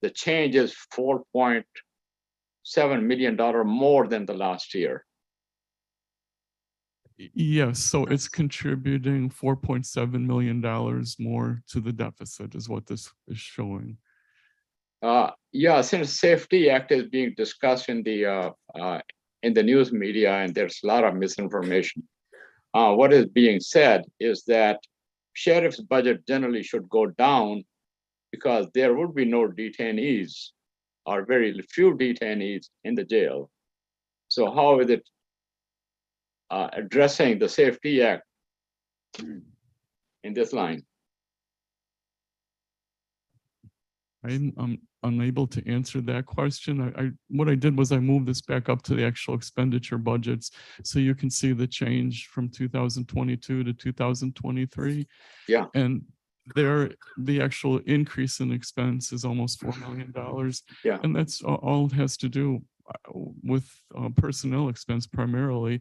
the change is $4.7 million more than the last year? Yes, so it's contributing $4.7 million more to the deficit is what this is showing. Yeah, since Safety Act is being discussed in the news media, and there's a lot of misinformation. What is being said is that sheriff's budget generally should go down because there would be no detainees or very few detainees in the jail. So how is it addressing the Safety Act in this line? I'm unable to answer that question. What I did was I moved this back up to the actual expenditure budgets. So you can see the change from 2022 to 2023. Yeah. And there, the actual increase in expense is almost $4 million. Yeah. And that's all it has to do with personnel expense primarily.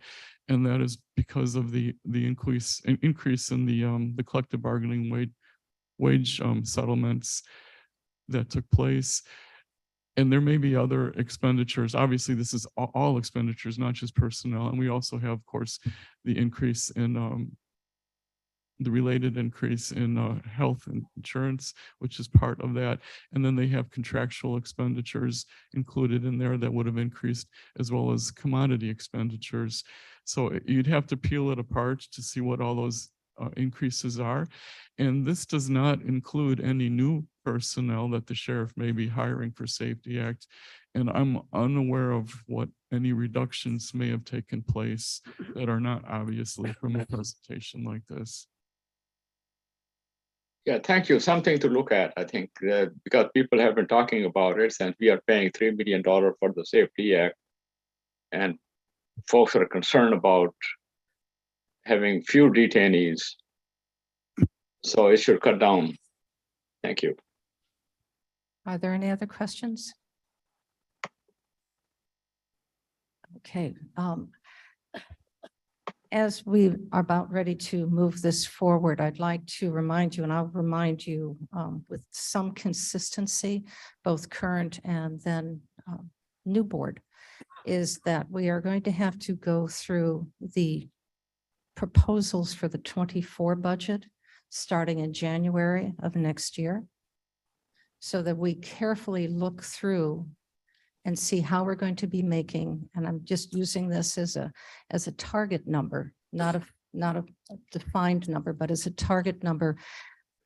And that is because of the increase in the collective bargaining wage settlements that took place. And there may be other expenditures. Obviously, this is all expenditures, not just personnel. And we also have, of course, the increase in the related increase in health insurance, which is part of that. And then they have contractual expenditures included in there that would have increased, as well as commodity expenditures. So you'd have to peel it apart to see what all those increases are. And this does not include any new personnel that the sheriff may be hiring for Safety Act. And I'm unaware of what any reductions may have taken place that are not obviously from a presentation like this. Yeah, thank you. Something to look at, I think, because people have been talking about it since we are paying $3 million for the Safety Act. And folks are concerned about having few detainees. So it should cut down. Thank you. Are there any other questions? Okay. As we are about ready to move this forward, I'd like to remind you, and I'll remind you with some consistency, both current and then new board, is that we are going to have to go through the proposals for the 24 budget starting in January of next year, so that we carefully look through and see how we're going to be making, and I'm just using this as a target number, not a defined number, but as a target number,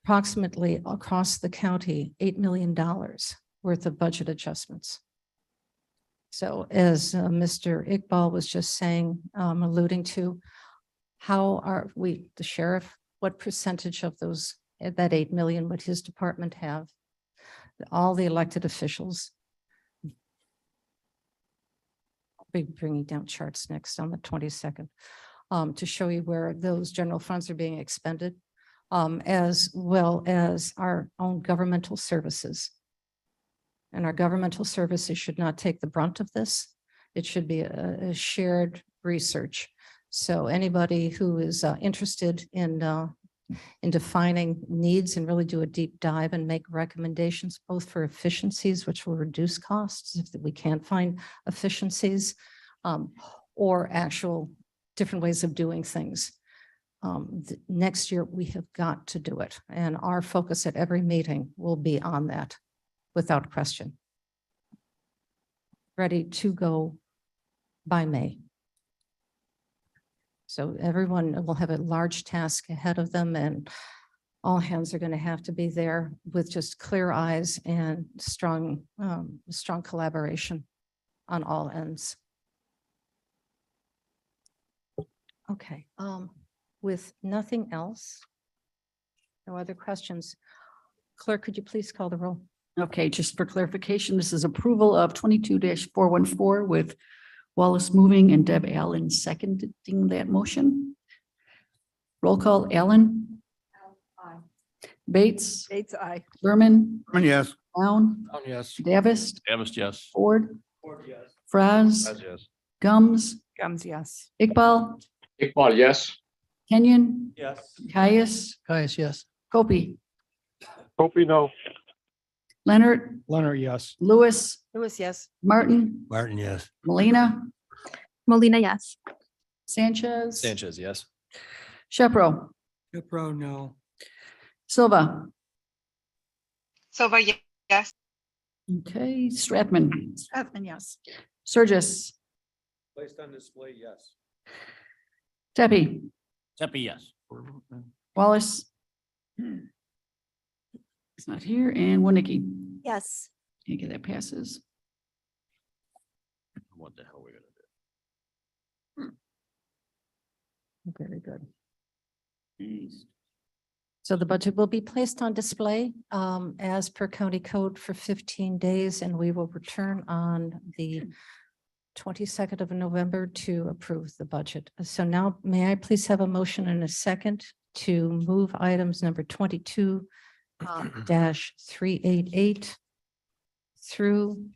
approximately across the county, $8 million worth of budget adjustments. So as Mr. Iqbal was just saying, alluding to, how are we, the sheriff, what percentage of those, that 8 million would his department have? All the elected officials. I'll be bringing down charts next on the 22nd to show you where those general funds are being expended, as well as our own governmental services. And our governmental services should not take the brunt of this. It should be a shared research. So anybody who is interested in defining needs and really do a deep dive and make recommendations, both for efficiencies, which will reduce costs if we can't find efficiencies, or actual different ways of doing things. Next year, we have got to do it. And our focus at every meeting will be on that, without question. Ready to go by May. So everyone will have a large task ahead of them, and all hands are going to have to be there with just clear eyes and strong collaboration on all ends. Okay, with nothing else, no other questions. Clerk, could you please call the roll? Okay, just for clarification, this is approval of 22-414 with Wallace moving and Deb Allen seconding that motion. Roll call, Allen. Aye. Bates. Bates, aye. Berman. Yes. Brown. Yes. Davis. Davis, yes. Ford. Fraz. Yes. Gums. Gums, yes. Iqbal. Iqbal, yes. Kenyon, Yes. Caius, Caius, yes. Copy, Hope no. Leonard, Leonard, yes. Lewis, Lewis, yes. Martin, Martin, yes. Molina, Molina, yes. Sanchez. Sanchez, yes. Shepro, Pro, no. Silva. Silva, yes. Okay, Stratman, Strathman, yes. Surges, Placed on display, yes. Tepe, Tepe, yes. Wallace. It's not here, and Winnicky. Yes. Okay, that passes. What the hell are we gonna do? Very good. So the budget will be placed on display as per county code for 15 days, and we will return on the 22nd of November to approve the budget. So now may I please have a motion and a second to move items number 22 dash 388 through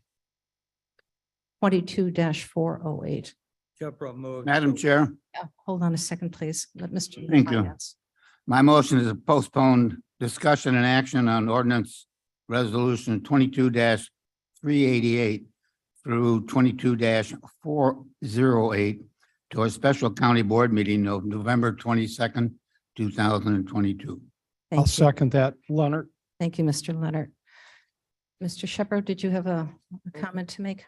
22 dash 408. Shepro moved. Madam Chair, Hold on a second, please. Let Mr. Thank you. Finance. my motion is to postpone discussion and action on ordinance resolution 22-388 through 22-408 to a special county board meeting of November 22nd, 2022. Thank you. second that, Leonard. Thank you, Mr. Leonard. Mr. Shepherd, did you have a comment to make?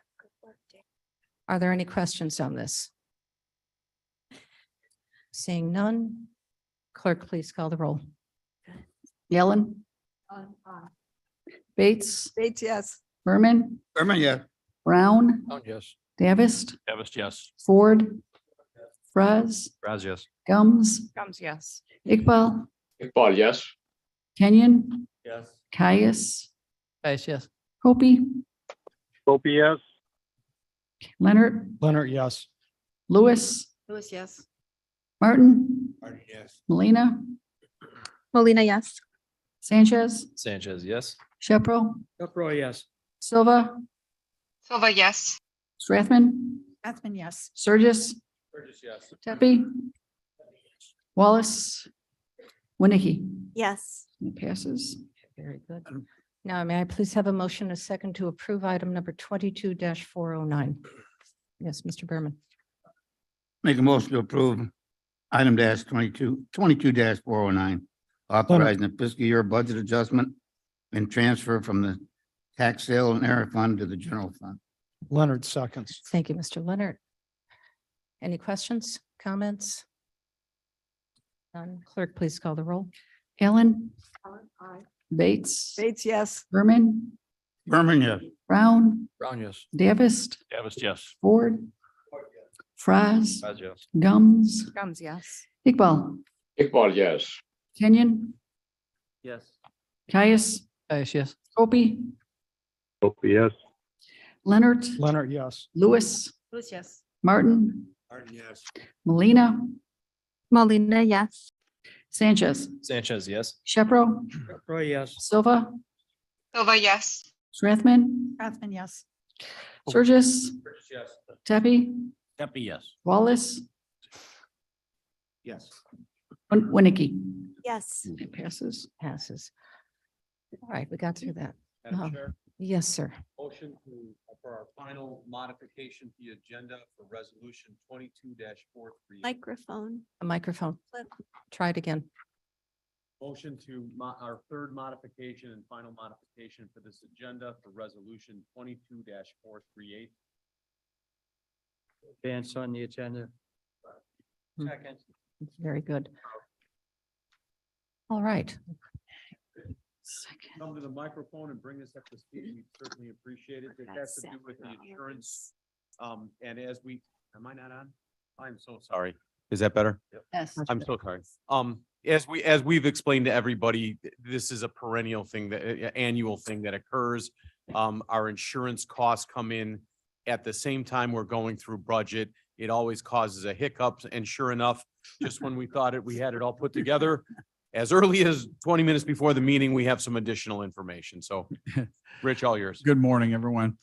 Are there any questions on this? Seeing none, clerk, please call the roll. Allen, Bates, Bates, yes. Berman, Berman, yes. Brown, Yes. Davis, Davis, yes. Ford, Fraz, Raz, yes. Gums, Gums, yes. Iqbal, Iqbal, yes. Kenyon, Yes. Caius, Caius, yes. Hopi, Hope yes. Leonard, Leonard, yes. Lewis, Lewis, yes. Martin, Martin, yes. Molina, Molina, yes. Sanchez, Sanchez, yes. Shepro, Shepro, yes. Silva, Silva, yes. Strathman, Strathman, yes. Surges, Burgess, yes. Tepe, Wallace, Winnicky. Yes. It passes. Very good. Now, may I please have a motion, a second to approve item number 22-409? Yes, Mr. Berman. Make a motion to approve item dash 22-409, authorizing the fiscal year budget adjustment and transfer from the tax sale and error fund to the general fund. Leonard seconds. Thank you, Mr. Leonard. Any questions, comments? None. Clerk, please call the roll. Allen, Bates, Bates, yes. Berman, Berman, yes. Brown, Brown, yes. Davis, Davis, yes. Ford, Fraz, Raz, yes. Gums, Gums, yes. Iqbal, Iqbal, yes. Kenyon, Yes. Caius, Caius, yes. Hopi, Hope yes. Leonard, Leonard, yes. Lewis, Lewis, yes. Martin, Martin, yes. Molina, Molina, yes. Sanchez, Sanchez, yes. Shepro, Shepro, yes. Silva, Silva, yes. Strathman, Strathman, yes. Surges, Burgess, yes. Tepe, Tepe, yes. Wallace, Yes. Winnicky. Yes. It passes. Passes. All right, we got through that. Madam Chair, Yes, sir. motion for our final modification to the agenda for resolution 22-438. Microphone. A microphone. Try it again. Motion to our third modification and final modification for this agenda for resolution 22-438. Advance on the agenda. Second. Very good. All right. Come to the microphone and bring us up to speed. We certainly appreciate it. It has to do with the insurance. And as we, am I not on? I'm so sorry. Is that better? Yes. I'm so sorry. As we've explained to everybody, this is a perennial thing, that annual thing that occurs. Our insurance costs come in at the same time we're going through budget. It always causes a hiccup, and sure enough, just when we thought we had it all put together, as early as 20 minutes before the meeting, we have some additional information. So Rich, all yours. Good morning, everyone.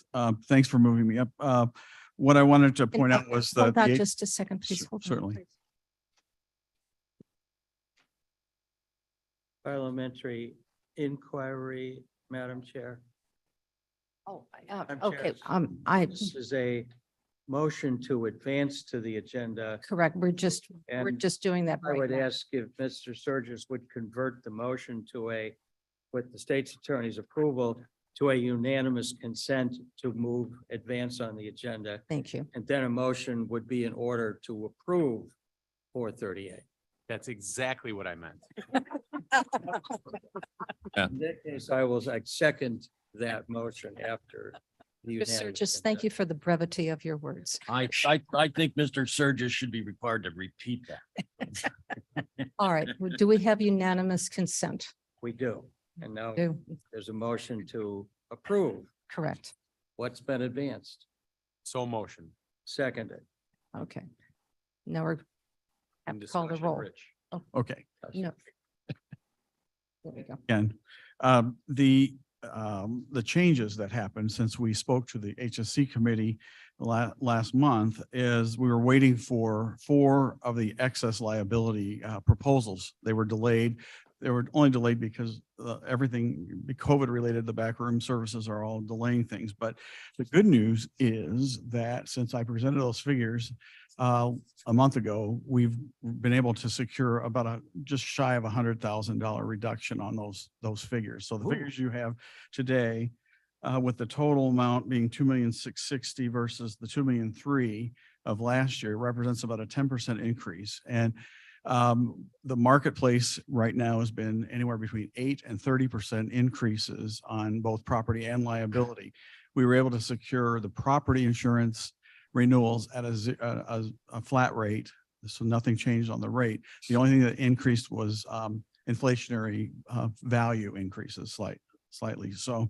Thanks for moving me up. What I wanted to point out was Hold that. on just a second, please. Hold on, Certainly. please. Parliamentary inquiry, Madam Chair. Oh, Madam okay, Chair, I, This is a motion to advance to the agenda. correct, we're just And doing that I right would now. ask if Mr. Sturgis would convert the motion to a, with the state's attorney's approval, to a unanimous consent to move, advance on the agenda. Thank you. And then a motion would be in order to approve 438. That's exactly what I meant. In that case, I will second that motion after. the Mr. unanimous Sturgis, thank you consent. for the brevity of your words. I think Mr. Surges should be required to repeat that. All right, well, do we have unanimous consent? We do. And now Do, there's a motion to approve correct, what's been advanced, So motion. seconded. okay. Now we're have In to call the discussion, roll. Rich. Okay. No. There we go. Again, the changes that happened since we spoke to the HSC committee last month is we were waiting for 4 of the excess liability proposals. They were delayed. They were only delayed because everything COVID related, the backroom services are all delaying things. But the good news is that since I presented those figures a month ago, we've been able to secure about just shy of $100,000 reduction on those figures. So the figures you have today, with the total amount being 2,660,000 versus the 2,003,000 of last year, represents about a 10% increase. And the marketplace right now has been anywhere between 8 and 30% increases on both property and liability. We were able to secure the property insurance renewals at a flat rate. So nothing changed on the rate. The only thing that increased was inflationary value increases slightly. So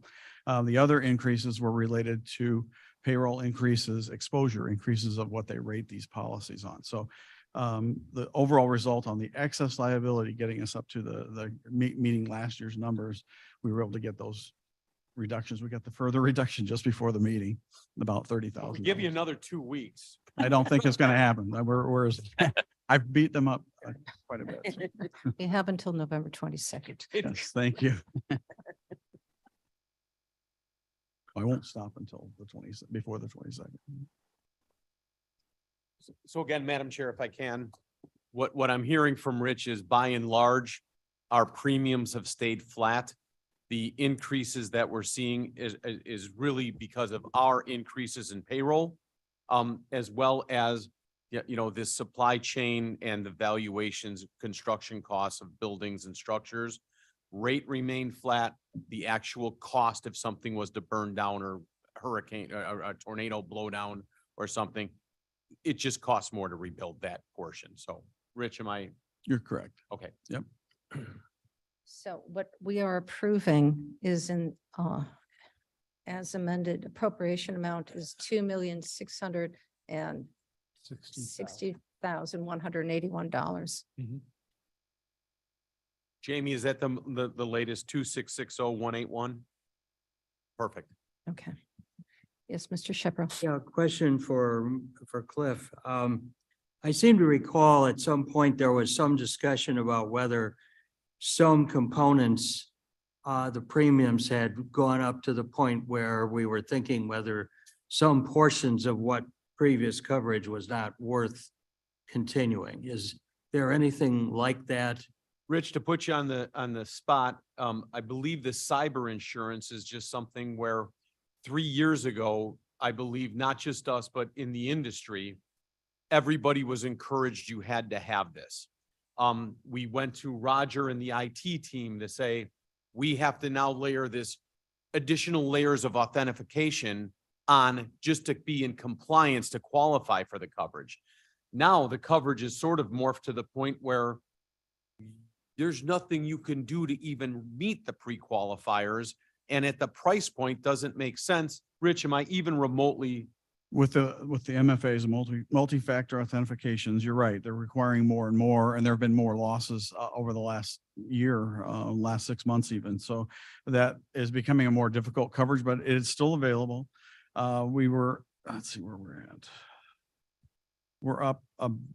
the other increases were related to payroll increases, exposure increases of what they rate these policies on. So the overall result on the excess liability getting us up to the meeting last year's numbers, we were able to get those reductions. We got the further reduction just before the meeting, about $30,000. Give you another 2 weeks. I don't think it's going to happen. I've beat them up quite a bit. We have until November 22nd. Yes, thank you. I won't stop until before the 22nd. So again, Madam Chair, if I can, what I'm hearing from Rich is by and large, our premiums have stayed flat. The increases that we're seeing is really because of our increases in payroll, as well as, this supply chain and the valuations, construction costs of buildings and structures. Rate remained flat. The actual cost if something was to burn down or hurricane, or a tornado blow down or something, it just costs more to rebuild that portion. So, Rich, You're correct. okay? Yep. So what we are approving is as amended appropriation amount is $2,660,181. Jamie, is that the latest 2660181? Perfect. Okay. Yes, Mr. Shepherd. Yeah, question for Cliff. I seem to recall at some point there was some discussion about whether some components, the premiums had gone up to the point where we were thinking whether some portions of what previous coverage was not worth continuing. Is there anything like that? Rich, to put you on the spot, I believe the cyber insurance is just something where 3 years ago, I believe not just us, but in the industry, everybody was encouraged you had to have this. We went to Roger and the IT team to say, we have to now layer this additional layers of authentication on just to be in compliance to qualify for the coverage. Now the coverage is sort of morphed to the point where there's nothing you can do to even meet the pre-qualifiers. And at the price point doesn't make sense. Rich, am I even remotely? With the MFAs, multi-factor authentications, you're right. They're requiring more and more, and there have been more losses over the last year, last 6 months even. So that is becoming a more difficult coverage, but it's still available. Let's see where we're at. we're up,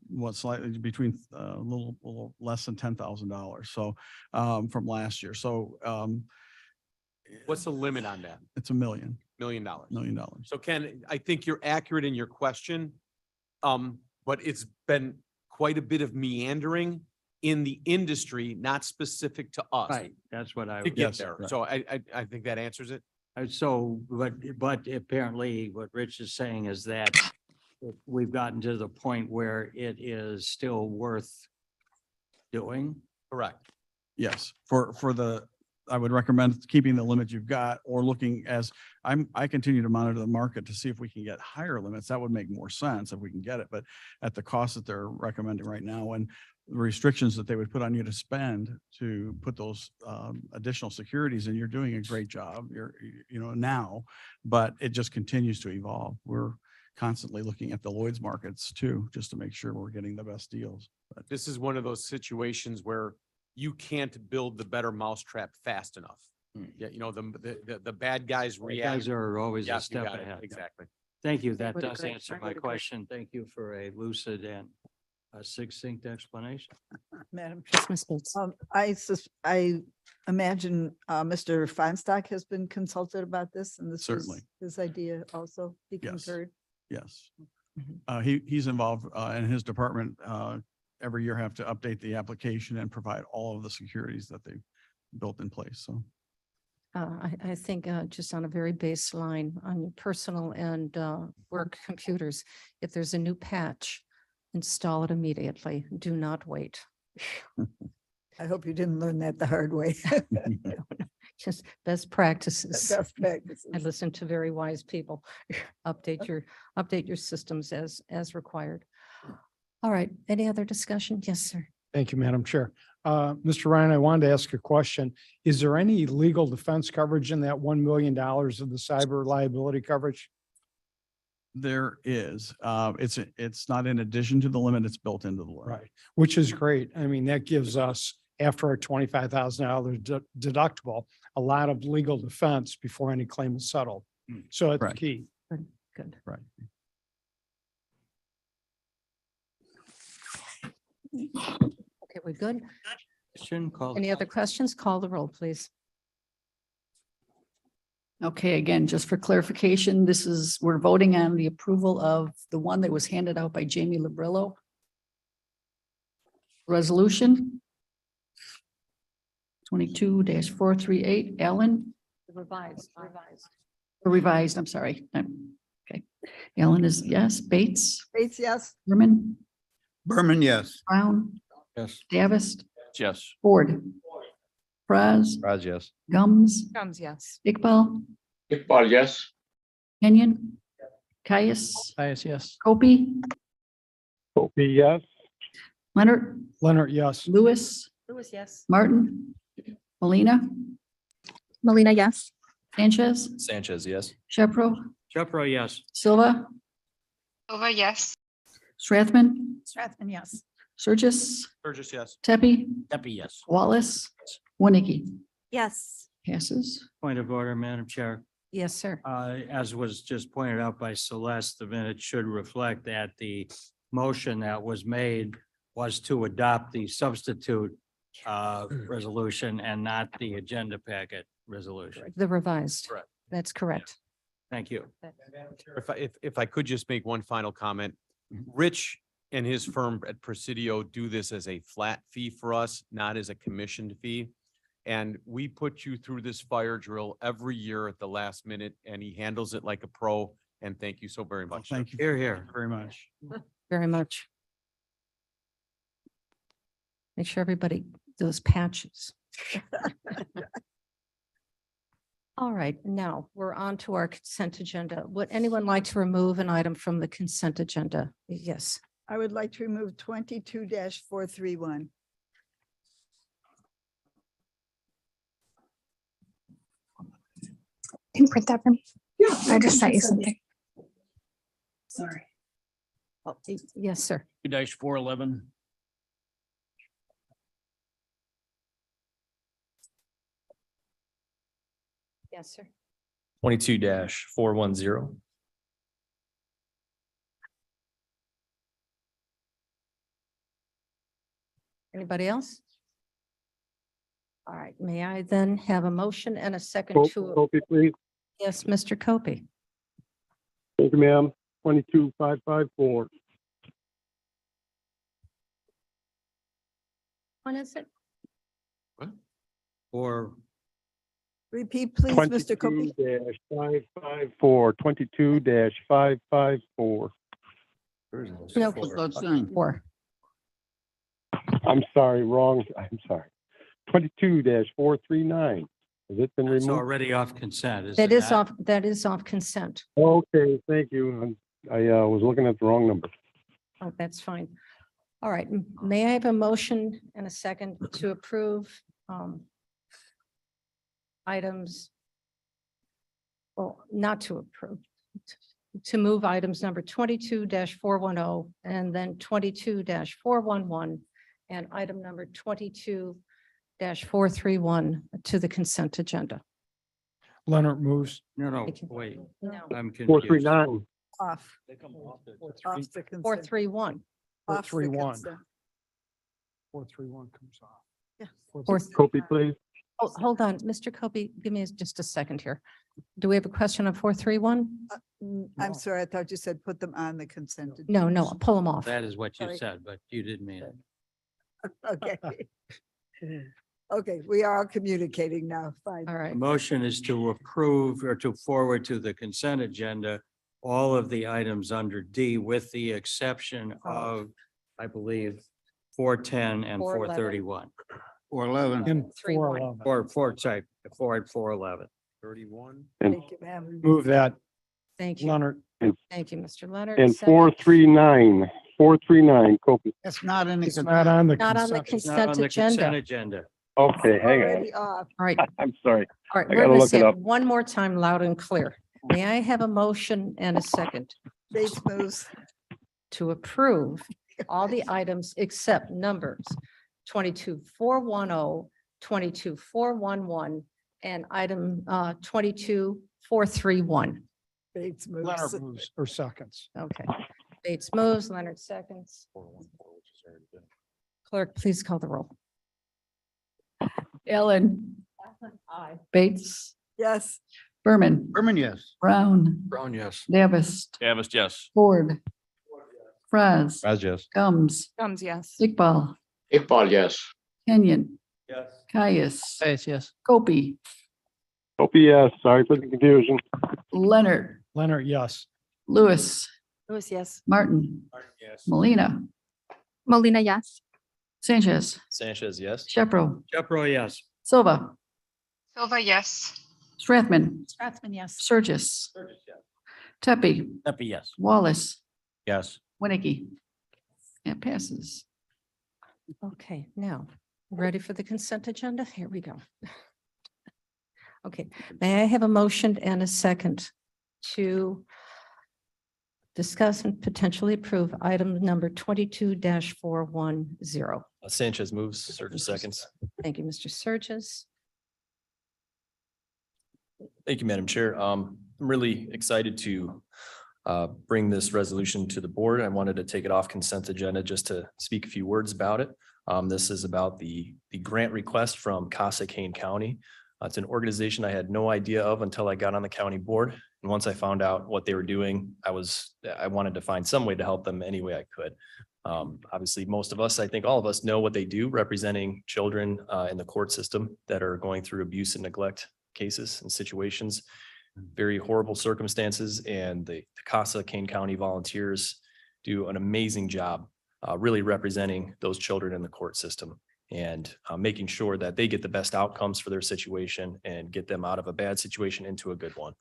what, slightly between a little less than $10,000. So from last year. So What's the limit on that? it's $1 million. $1 million. $1 million. So Ken, I think you're accurate in your question. But it's been quite a bit of meandering in the industry, not specific to us. Right, that's what I. To get Yes, there. right. So I think that answers it. So, but apparently what Rich is saying is that we've gotten to the point where it is still worth doing. Correct. Yes, for the, I would recommend keeping the limit you've got or looking as, I continue to monitor the market to see if we can get higher limits. That would make more sense if we can get it, but at the cost that they're recommending right now and the restrictions that they would put on you to spend to put those additional securities in, you're doing a great job. Now, but it just continues to evolve. We're constantly looking at the Lloyd's markets too, just to make sure we're getting the best deals. But This is one of those situations where you can't build the better mousetrap fast enough. Yeah, the bad guys You react. guys are always Yeah, a you step got it. ahead. Exactly. Thank you. I That would does agree. answer I my would agree. question. Thank you for a lucid and a succinct explanation. Madam. Christmas boots. I imagine Mr. Feinstock has been consulted about this and this Certainly. is his idea also. He Yes. concurred. yes, Mhm. he's involved and his department every year have to update the application and provide all of the securities that they've built in place. So I think just on a very baseline on your personal and work computers, if there's a new patch, install it immediately. Do not wait. I hope you didn't learn that the hard way. Just best practices. Best practices. I listen to very wise people. Update your systems as required. All right, any other discussion? Yes, sir. Thank you, Madam Chair. Mr. Ryan, I wanted to ask a question. Is there any legal defense coverage in that $1 million of the cyber liability coverage? there is, it's not in addition to the limit, it's built into the limit. Right, which is great. I mean, that gives us, after our $25,000 deductible, a lot of legal defense before any claim is settled. So it's Right. key. Good. Right. Okay, we're good. Question called. Any other questions? Call the roll, please. Okay, again, just for clarification, we're voting on the approval of the one that was handed out by Jamie Labrillo. Resolution 22-438, Ellen, revised, I'm sorry. Okay, Ellen is yes, Bates, Bates, yes. Berman, Berman, yes. Brown, Yes. Davis, Yes. Ford, Praz, yes. Gums, Yes. Iqbal, Iqbal, yes. Kenyon, Caius, Yes. Kopey, Opie, yes. Leonard, Leonard, yes. Lewis, Yes. Martin, Molina, Melina, yes. Sanchez, Sanchez, yes. Shepro, Shepro, yes. Silva, Silva, yes. Strathman, Strathman, yes. Surgis, Burgess, yes. Tepe, Deputy, yes. Wallace, Winnicke. Yes. Passes. Point of order, Madam Chair. Yes, sir. As was just pointed out by Celeste, the minute should reflect that the motion that was made was to adopt the substitute resolution and not the agenda packet resolution. The revised. Correct. That's correct. Thank you. If I could just make one final comment, Rich and his firm at Presidio do this as a flat fee for us, not as a commissioned fee. And we put you through this fire drill every year at the last minute, and he handles it like a pro. And thank you so very much. sir. Thank you. Here, here. Very much. Very much. Make sure everybody, those patches. All right, now we're on to our consent agenda. Would anyone like to remove an item from the consent agenda? Yes. I would like to remove 22-431. Can you print that for me? Yeah. I just sent you something. Sorry. Oh, yes, sir. 2-411. Yes, sir. 22-410. Anybody else? All right, may I then have a motion and a second to, Copy, please. yes, Mr. Copey. Thank you, ma'am. 22554. When is it? Or Repeat, please, Mr. Copey. 22-554, 22-554. No, four. I'm sorry, wrong. I'm sorry. 22-439. Has it been it's removed? already off consent, is That is off, that is off consent. Okay, thank you. I was looking at the wrong number. Oh, that's fine. All right, may I have a motion and a second to approve items? Well, not to approve, to move items number 22-410 and then 22-411 and item number 22-431 to the consent agenda. Leonard moves. No, Thank you. wait, No, I'm confused. 439. Off. Off the consent. 431. Off the 431. consent. 431 comes off. Yeah. Copy, please. Oh, hold on, Mr. Copey, give me just a second here. Do we have a question on 431? I'm sorry, I thought you said put them on the consent. agenda. No, no, pull them off. That is what you Sorry. said, but you didn't mean it. Okay. Okay, we are communicating now. Fine. All The right, motion is to approve or to forward to the consent agenda all of the items under D with the exception of, I believe, 410 and 411. 431. 411. And 411. 411. Sorry, 4 and 411. 31. Thank you, ma'am. Move that, thank you. Leonard. Thank you, Mr. Leonard. And Second. 439, Copy. It's not in the. It's not on the Not on the consent. It's not on consent the consent agenda. agenda. Okay, hang on. Already off. All right, I'm sorry. all right, I we're gotta going to look it say it up. one more time loud and clear. May I have a motion and a second Bates moves. to approve all the items except numbers 22-410, 22-411, and item 22-431. Bates moves. Leonard moves or seconds. Okay. Bates moves, Leonard seconds. Clerk, please call the roll. Ellen, Aye. Bates, Yes. Berman, Berman, yes. Brown, Brown, yes. Davis, Davis, yes. Ford, Fraz, As yes. Gums, Comes, yes. Iqbal, Iqbal, yes. Kenyon, Yes. Caius, Yes. Copey, Copy, yes. Sorry for the confusion. Leonard, Leonard, yes. Lewis, Lewis, yes. Martin, Yes. Molina, Molina, yes. Sanchez, Sanchez, yes. Shepro, Jepro, yes. Silva, Silva, yes. Strathman, Strathman, yes. Surges, Tepe, Happy, yes. Wallace, Yes. Winnicky. It passes. Okay, now, ready for the consent agenda? Here we go. Okay, may I have a motion and a second to discuss and potentially approve item number 22-410? Sanchez moves, Surgeon seconds. Thank you, Mr. Surges. Thank you, Madam Chair. I'm really excited to bring this resolution to the board. I wanted to take it off consent agenda just to speak a few words about it. This is about the grant request from CASA Kane County. It's an organization I had no idea of until I got on the county board. And once I found out what they were doing, I wanted to find some way to help them any way I could. Obviously, most of us, I think all of us know what they do, representing children in the court system that are going through abuse and neglect cases and situations, very horrible circumstances. And the CASA Kane County volunteers do an amazing job really representing those children in the court system and making sure that they get the best outcomes for their situation and get them out of a bad situation into a good one.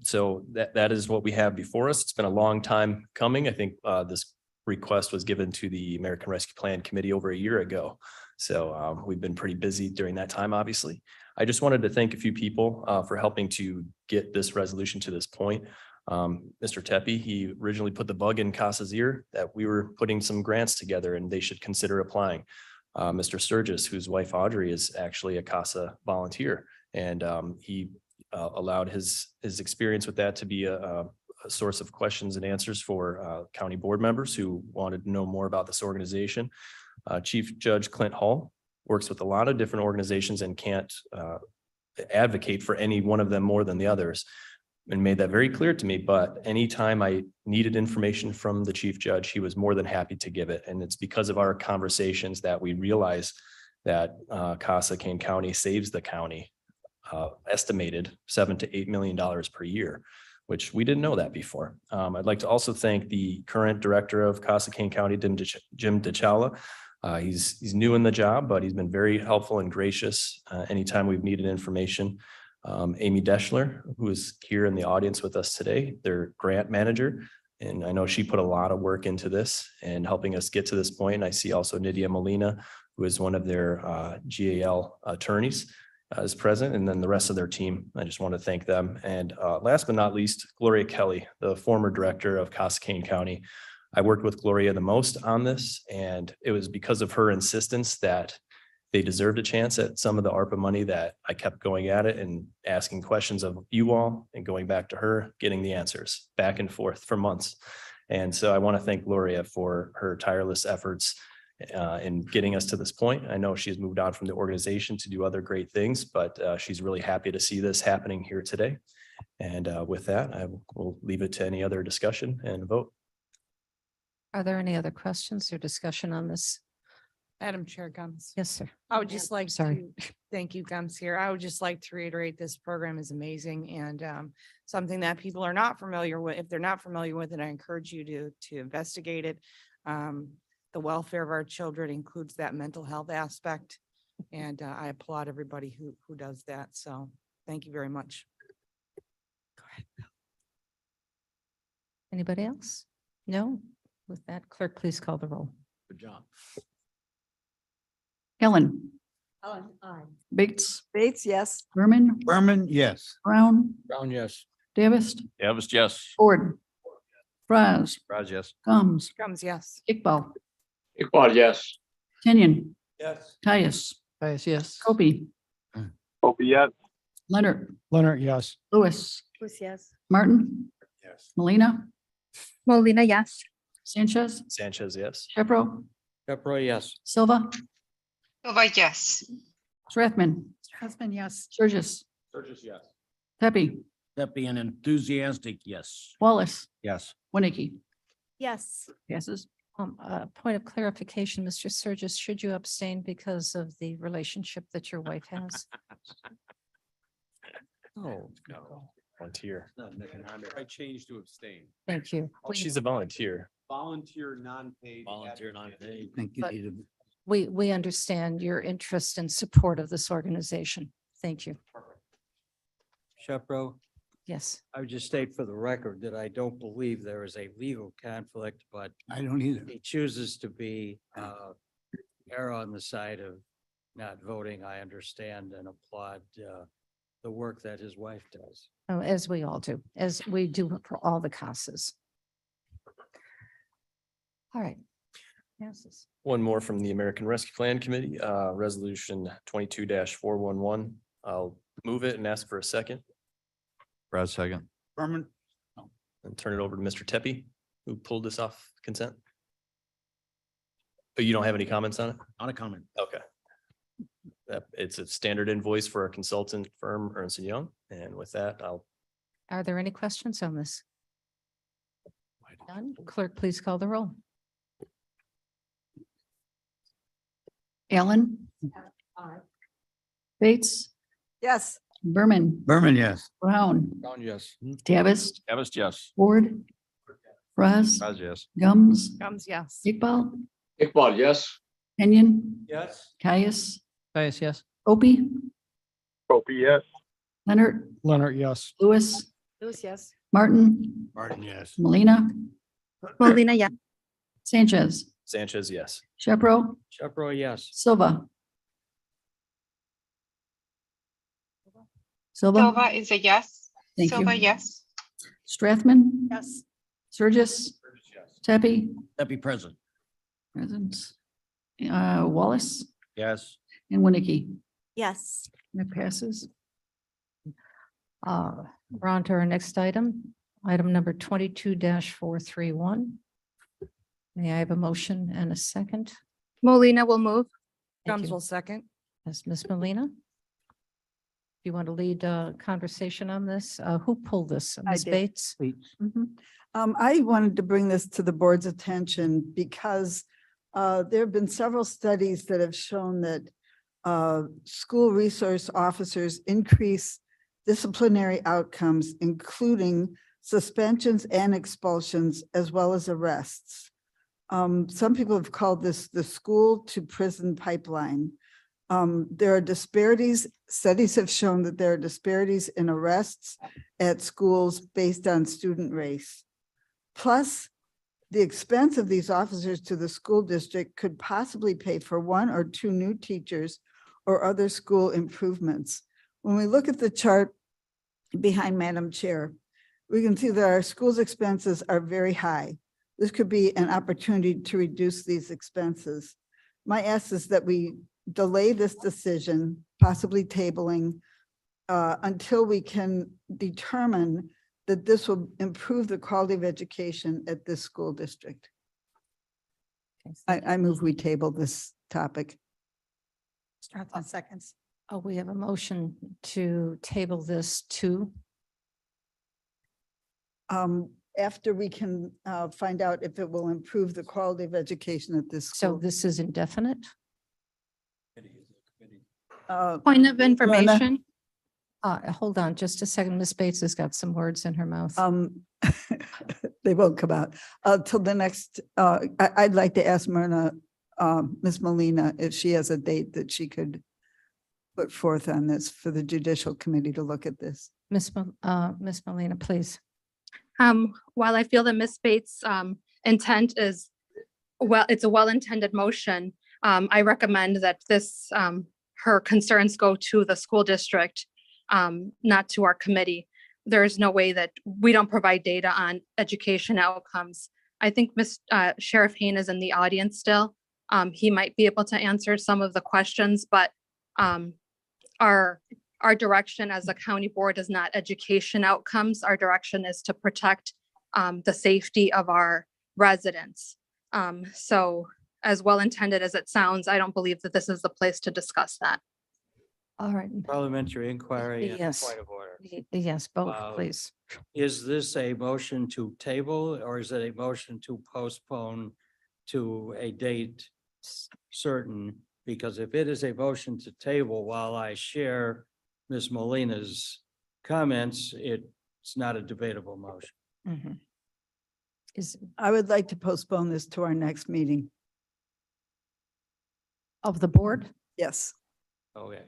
So that is what we have before us. It's been a long time coming. I think this request was given to the American Rescue Plan Committee over a year ago. So we've been pretty busy during that time, obviously. I just wanted to thank a few people for helping to get this resolution to this point. Mr. Tepe, he originally put the bug in CASA's ear that we were putting some grants together and they should consider applying. Mr. Sturgis, whose wife Audrey is actually a CASA volunteer, and he allowed his experience with that to be a source of questions and answers for county board members who wanted to know more about this organization. Chief Judge Clint Hall works with a lot of different organizations and can't advocate for any one of them more than the others, and made that very clear to me. But anytime I needed information from the chief judge, he was more than happy to give it. And it's because of our conversations that we realize that CASA Kane County saves the county estimated $7 to $8 million per year, which we didn't know that before. I'd like to also thank the current director of CASA Kane County, Jim DeChala. He's new in the job, but he's been very helpful and gracious anytime we've needed information. Amy Deschler, who is here in the audience with us today, their grant manager. And I know she put a lot of work into this and helping us get to this point. And I see also Nydia Molina, who is one of their GAL attorneys, is present, and then the rest of their team. I just want to thank them. And last but not least, Gloria Kelly, the former director of CASA Kane County. I worked with Gloria the most on this, and it was because of her insistence that they deserved a chance at some of the ARPA money that I kept going at it and asking questions of you all and going back to her, getting the answers back and forth for months. And so I want to thank Gloria for her tireless efforts in getting us to this point. I know she's moved on from the organization to do other great things, but she's really happy to see this happening here today. And with that, I will leave it to any other discussion and vote. Are there any other questions or discussion on this? Madam Chair Gums. Yes, sir. I would just like Sorry. to, thank you, Gums here. I would just like to reiterate, this program is amazing and something that people are not familiar with. If they're not familiar with it, I encourage you to investigate it. The welfare of our children includes that mental health aspect. And I applaud everybody who does that. So thank you very much. Anybody else? No? With that, clerk, please call the roll. Good job. Ellen, Ellen, aye. Bates, Bates, yes. Berman, Berman, yes. Brown, Brown, yes. Davis, Davis, yes. Ford, Fries, Raj, yes. Gums, Gums, yes. Iqbal, Iqbal, yes. Kenyon, Yes. Caius, Yes. Copey, Opie, yes. Leonard, Leonard, yes. Lewis, Yes. Martin, Yes. Molina, Molina, yes. Sanchez, Sanchez, yes. Shepro, Pepper, yes. Silva, Silva, yes. Strathman, Strathman, yes. Sturgis, Sturgis, yes. Pepe, That be an enthusiastic yes. Wallace, Yes. Winnicky, Yes. passes. Point of clarification, Mr. Sturgis, should you abstain because of the relationship that your wife has? Oh, Volunteer. I changed to abstain. Thank you. Oh, she's a volunteer. Volunteer, non-paid. Volunteer, non-paid. I think you But- need a We understand your interest and support of this organization. Thank you. Shepro, Yes. I would just state for the record that I don't believe there is a legal conflict, but I don't either. he chooses to be err on the side of not voting. I understand and applaud the work that his wife does. Oh, as we all do, as we do for all the CASAs. All right. Passes. One more from the American Rescue Plan Committee, resolution 22-411. I'll move it and ask for a second Raj, second. Berman, and turn it over to Mr. Tepe, who pulled this off consent. But you don't have any comments on it? Not a comment. Okay. It's a standard invoice for our consultant firm, Ernst & Young. And with that, Are there any questions on this? None. Clerk, please call the roll. Allen, Bates, Yes. Berman, Berman, yes. Brown, Brown, yes. Davis, Davis, yes. Ford, Fries, Raj, yes. Gums, Gums, yes. Iqbal, Iqbal, yes. Kenyon, Yes. Caius, Yes. Opie, Opie, yes. Leonard, Leonard, yes. Lewis, Lewis, yes. Martin, Martin, yes. Molina, Molina, yes. Sanchez, Sanchez, yes. Shepro, Shepro, yes. Silva. Silva is a yes. Thank you. Silva, yes. Strathman, Yes. Sturgis, Tepe, That be present. present. Wallace Yes. and Winnicky. Yes. That passes. We're on to our next item, item number 22-431. May I have a motion and a second? Molina will move. Thank Jones you. will second. Yes, Ms. Molina? Do you want to lead a conversation on this? Who pulled this? Ms. did. Bates? I wanted to bring this to the board's attention because there have been several studies that have shown that school resource officers increase disciplinary outcomes, including suspensions and expulsions, as well as arrests. Some people have called this the school to prison pipeline. There are disparities. Studies have shown that there are disparities in arrests at schools based on student race. Plus, the expense of these officers to the school district could possibly pay for 1 or 2 new teachers or other school improvements. When we look at the chart behind Madam Chair, we can see that our schools' expenses are very high. This could be an opportunity to reduce these expenses. My ask is that we delay this decision, possibly tabling, until we can determine that this will improve the quality of education at this school district. I move we table this topic. Strathman seconds. Oh, we have a motion to table this to, After we can find out if it will improve the quality of education at this so school. this is indefinite? Point of Myrna? information. Hold on just a second. Ms. Bates has got some words in her mouth. They won't come out till the next, I'd like to ask Myrna, Ms. Molina, if she has a date that she could put forth on this for the judicial committee to look at this. Ms. Molina, please. While I feel that Ms. Bates' intent is, well, it's a well-intended motion, I recommend that this, her concerns go to the school district, not to our committee. There is no way that we don't provide data on education outcomes. I think Sheriff Kane is in the audience still. He might be able to answer some of the questions, but our direction as a county board is not education outcomes. Our direction is to protect the safety of our residents. So as well-intended as it sounds, I don't believe that this is the place to discuss that. All right. Parliamentary inquiry and Yes. point of order. Yes, both, please. Is this a motion to table or is it a motion to postpone to a date certain? Because if it is a motion to table, while I share Ms. Molina's comments, it's not a debatable motion. Mhm. Is I would like to postpone this to our next meeting. of the board? Yes. Okay.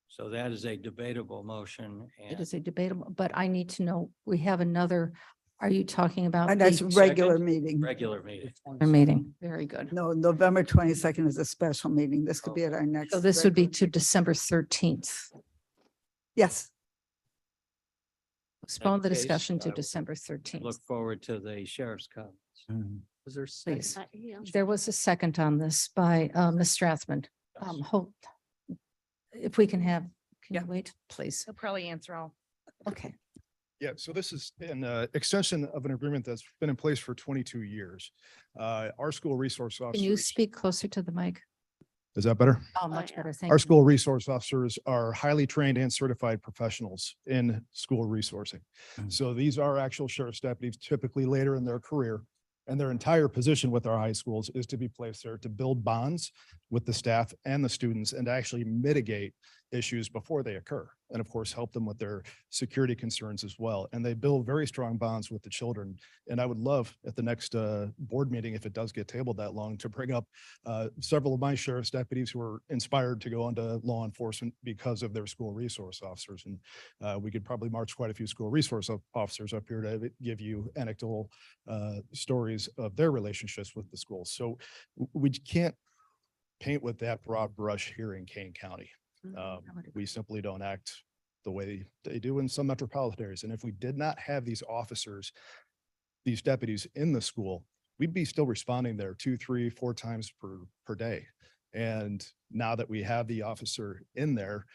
So that is a debatable motion. It And is a debatable, but I need to know, we have another, are you talking about? Our next the regular second? meeting. regular meeting. Meeting, very good. No, November 22nd is a special meeting. This could be at our next. So this would be regular to meeting. December 13th. Yes. Postpone the case, discussion I to would December 13th. Look forward to the sheriff's comments. Is there Please. There was a second on this by Ms. Strathman. Hold. If we can have, can you wait, please? He'll probably answer all. Okay. Yeah, so this is an extension of an agreement that's been in place for 22 years. Our school resource Can you officers, speak closer to the mic? is that better? Oh, much better. Thank Our you. school resource officers are highly trained and certified professionals in school resourcing. So these are actual sheriff's deputies typically later in their career. And their entire position with our high schools is to be placed there to build bonds with the staff and the students and to actually mitigate issues before they occur. And of course, help them with their security concerns as well. And they build very strong bonds with the children. And I would love at the next board meeting, if it does get tabled that long, to bring up several of my sheriff's deputies who are inspired to go into law enforcement because of their school resource officers. And we could probably march quite a few school resource officers up here to give you anecdotal stories of their relationships with the schools. So we can't paint with that broad brush here in Kane County. We simply don't act the way they do in some metropolitan areas. And if we did not have these officers, these deputies in the school, we'd be still responding there 2, 3, 4 times per day. And now that we have the officer in there,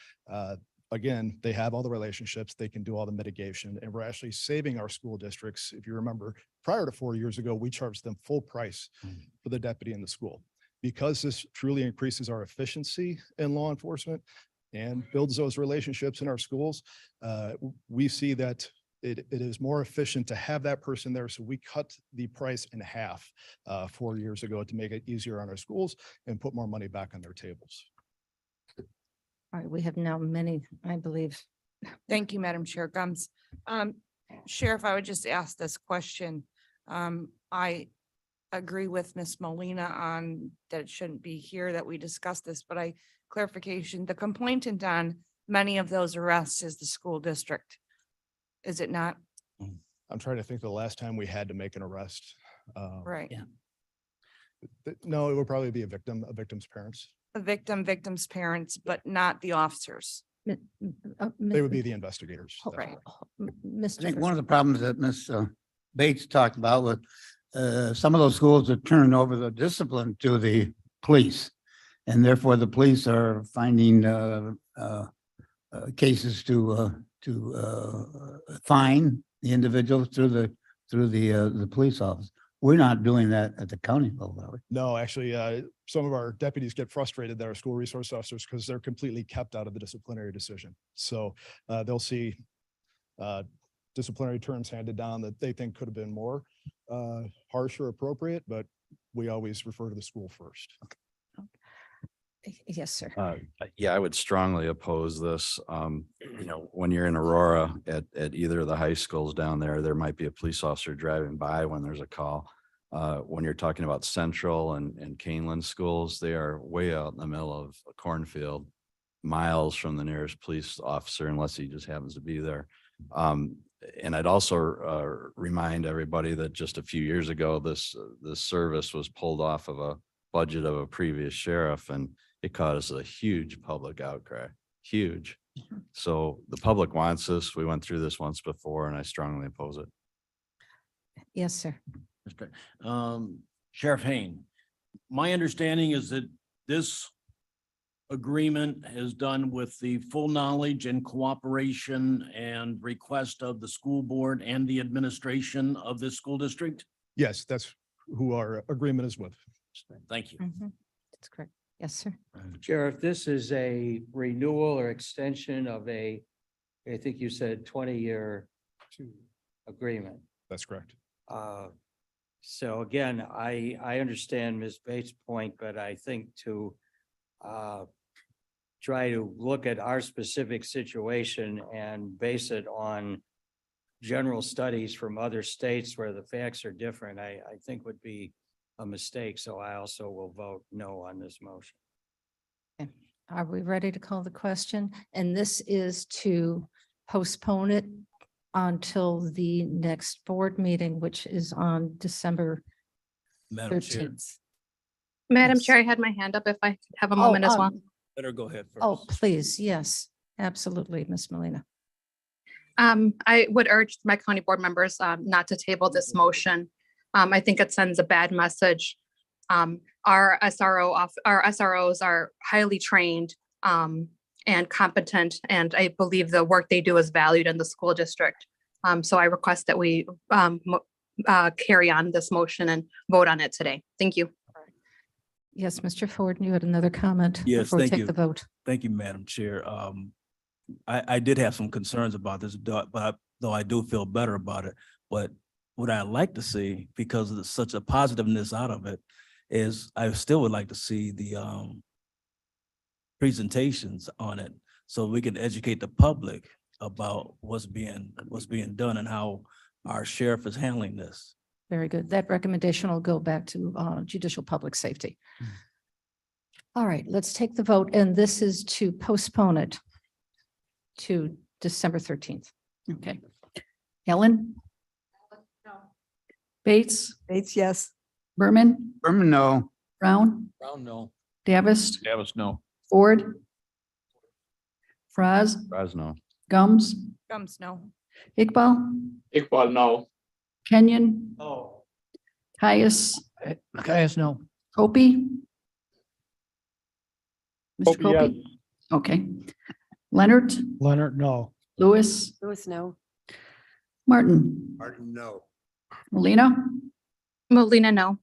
again, they have all the relationships, they can do all the mitigation, and we're actually saving our school districts. If you remember, prior to 4 years ago, we charged them full price for the deputy in the school. because this truly increases our efficiency in law enforcement and builds those relationships in our schools, we see that it is more efficient to have that person there. So we cut the price in half 4 years ago to make it easier on our schools and put more money back on their tables. All right, we have now many, I believe. Thank you, Madam Chair. Gums. Sheriff, I would just ask this question. I agree with Ms. Molina on that it shouldn't be here that we discuss this, but clarification, the complainant on many of those arrests is the school district. Is it not? I'm trying to think the last time we had to make an arrest. Right. No, it would probably be a victim's parents. A victim's parents, but not the officers. They would be the investigators. that's Right. I Mr. think one of the problems that Ms. Bates talked about with some of those schools are turning over the discipline to the police. And therefore the police are finding cases to fine the individual through the police office. We're not doing that at the county level, are we? No, actually, some of our deputies get frustrated that our school resource officers, because they're completely kept out of the disciplinary decision. So they'll see disciplinary terms handed down that they think could have been more harsh or appropriate, but we always refer to the school first. Yes, sir. Yeah, I would strongly oppose this. When you're in Aurora at either of the high schools down there might be a police officer driving by when there's a call. When you're talking about Central and Kaneland schools, they are way out in the middle of a cornfield, miles from the nearest police officer, unless he just happens to be there. And I'd also remind everybody that just a few years ago, this service was pulled off of a budget of a previous sheriff, and it caused a huge public outcry, huge. So the public wants this. We went through this once before, and I strongly oppose it. Yes, sir. Sheriff Hayne, my understanding is that this agreement is done with the full knowledge and cooperation and request of the school board and the administration of this school district? Yes, that's who our agreement is with. Thank you. That's correct. Yes, sir. Sheriff, this is a renewal or extension of I think you said 20-year agreement. That's correct. So again, I understand Ms. Bates' point, but I think to try to look at our specific situation and base it on general studies from other states where the facts are different, I think would be a mistake. So I also will vote no on this motion. Okay. Are we ready to call the question? And this is to postpone it until the next board meeting, which is on December Madam Chair, 13th. Madam Yes. Chair, I had my hand up if I could have a moment as well. let her go ahead first. Oh, please. Yes, absolutely, Ms. Molina. I would urge my county board members not to table this motion. I think it sends a bad message. Our SROs are highly trained and competent, and I believe the work they do is valued in the school district. So I request that we carry on this motion and vote on it today. Thank you. Yes, Mr. Ford, you had another comment Yes, before we thank take you. the vote. Thank you, Madam Chair. I did have some concerns about this, but though I do feel better about it. But what I'd like to see, because of such a positiveness out of it, is I still would like to see the presentations on it, so we can educate the public about what's being done and how our sheriff is handling this. Very good. That recommendation will go back to judicial public safety. All right, let's take the vote, and this is to postpone it to December 13th. Okay. Ellen? Bates? Bates, yes. Berman? Berman, no. Brown? Brown, no. Davis? Davis, no. Ford? Fraz? Fresno. Gums? Gums, no. Iqbal? Iqbal, no. Kenyon? Oh. Caius? Caius, no. Opie? Mr. Opie, yes. Opie? Okay. Leonard? Leonard, no. Lewis? Lewis, no. Martin? Martin, no. Molina? Molina, no.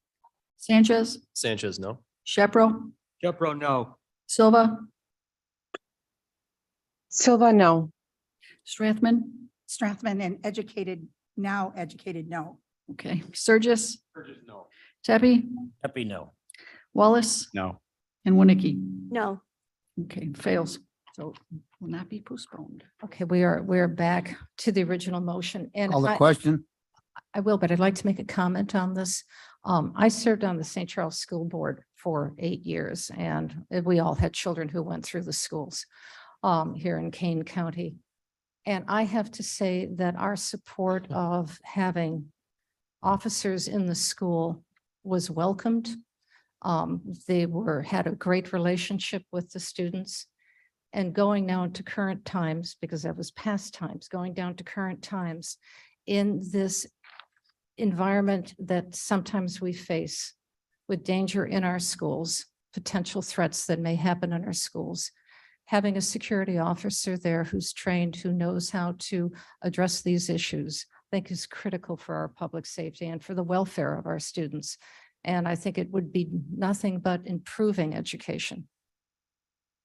Sanchez? Sanchez, no. Shepro, Shepro, no. Silva, Silva, no. Strathman, Strathman and educated, now educated, no. okay, Surges, No. Tepe, Happy no. Wallace, No. and Winnicke. No. Okay, fails. So will not be postponed. Okay, we are back to the original motion and Call the I question. will, but I'd like to make a comment on this. I served on the St. Charles School Board for 8 years and we all had children who went through the schools here in Kane County. And I have to say that our support of having officers in the school was welcomed. They had a great relationship with the students. And going now into current times, because that was past times, going down to current times in this environment that sometimes we face with danger in our schools, potential threats that may happen in our schools. Having a security officer there who's trained, who knows how to address these issues, I think is critical for our public safety and for the welfare of our students. And I think it would be nothing but improving education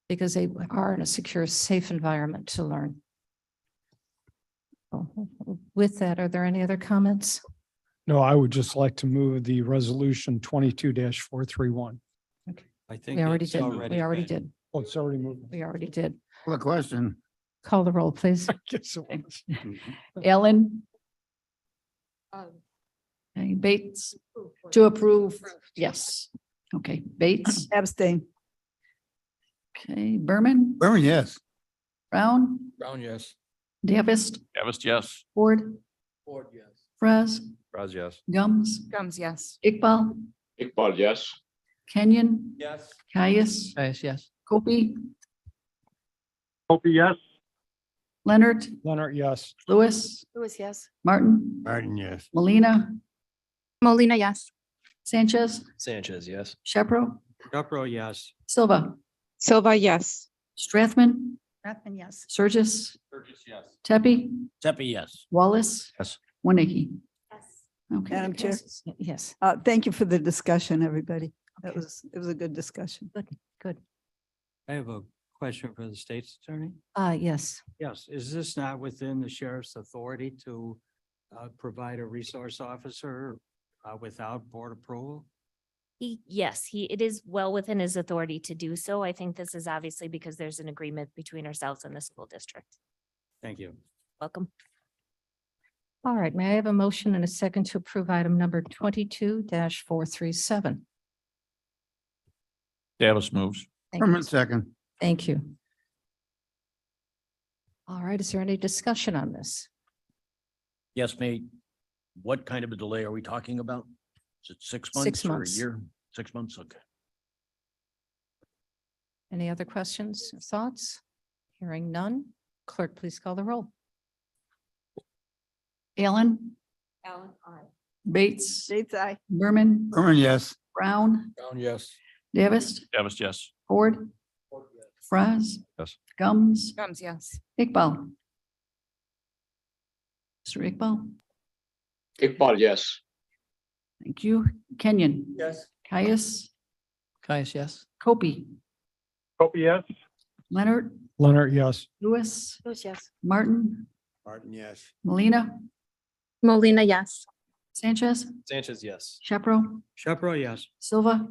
because they are in a secure, safe environment to learn. With that, are there any other comments? No, I would just like to move the resolution 22-431. I think We already it's did. We already been- did. Oh, it's already moved. We already did. Call the question. Call the roll, please. Guess it was. Ellen. Okay, Bates, to approve, yes. Okay, Bates, Abstain. okay, Berman, Berman, yes. Brown, Brown, yes. Davis, Davis, yes. Ford, Ford, yes. Fraz, Braz, yes. Gums, Gums, yes. Iqbal, Iqbal, yes. Kenyon, Yes. Caius, Yes. Kopi, Hope yes. Leonard, Leonard, yes. Lewis, Lewis, yes. Martin, Martin, yes. Molina, Molina, yes. Sanchez, Sanchez, yes. Shepro, Shepro, yes. Silva, Silva, yes. Strathman, Strathman, yes. Surges, Burgess, yes. Tepe, Tepe, yes. Wallace, Yes. Winnicke. Yes. Okay. Madam Chair. Passes. Yes, Thank you for the discussion, everybody. It Okay. was a good discussion. good. I have a question for the state's attorney. Yes, Yes, is this not within the sheriff's authority to provide a resource officer without board approval? It is well within his authority to do so. I think this is obviously because there's an agreement between ourselves and the school district. Thank you. Welcome. all right. May I have a motion and a second to approve item number 22-437? Davis moves. Thank you. Berman, second. Thank you. All right, is there any discussion on this? Yes, mate. What kind of a delay are we talking about? Is it 6 6 months or a months. year? 6 months, okay. Any other questions, or thoughts? Hearing none. Clerk, please call the roll. Allen, Alan, aye. Bates, Bates, aye. Berman, Berman, yes. Brown, Brown, yes. Davis, Davis, yes. Ford, Fraz, Yes. Gums, Gums, yes. Iqbal. Mr. Iqbal, Iqbal, yes. thank you. Kenyon, Yes. Caius, Caius, yes. Kopi, Hope yes. Leonard, Leonard, yes. Lewis, Lewis, yes. Martin, Martin, yes. Molina, Molina, yes. Sanchez, Sanchez, yes. Shepro, Shepro, yes. Silva,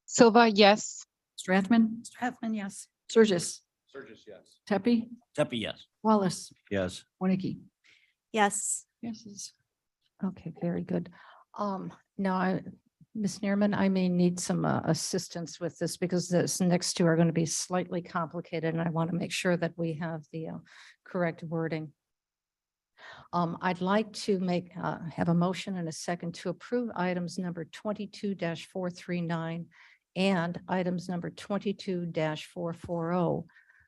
Silva, yes. Strathman, Strathman, yes. Surges, Burgess, yes. Tepe, Tepe, yes. Wallace, Yes. Winnicke. Yes. Yeses. Okay, very good. Now, Ms. Neerman, I may need some assistance with this because this next two are going to be slightly complicated and I want to make sure that we have the correct wording. I'd like to have a motion and a second to approve items number 22-439 and items number 22-440.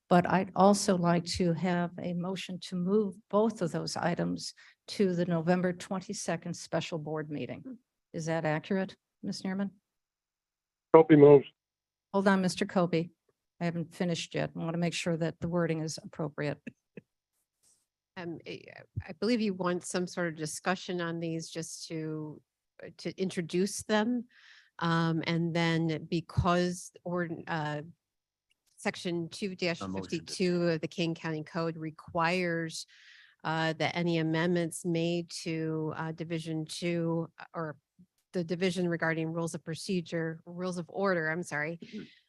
But I'd also like to have a motion to move both of those items to the November 22nd special board meeting. Is that accurate, Ms. Neerman? Hope moves. Hold on, Mr. Kobe. I haven't finished yet. I want to make sure that the wording is appropriate. I believe you want some sort of discussion on these just to introduce them. And then because section 2-52 of the Kane County Code requires that any amendments made to Division 2 or the division regarding rules of procedure, rules of order, I'm sorry,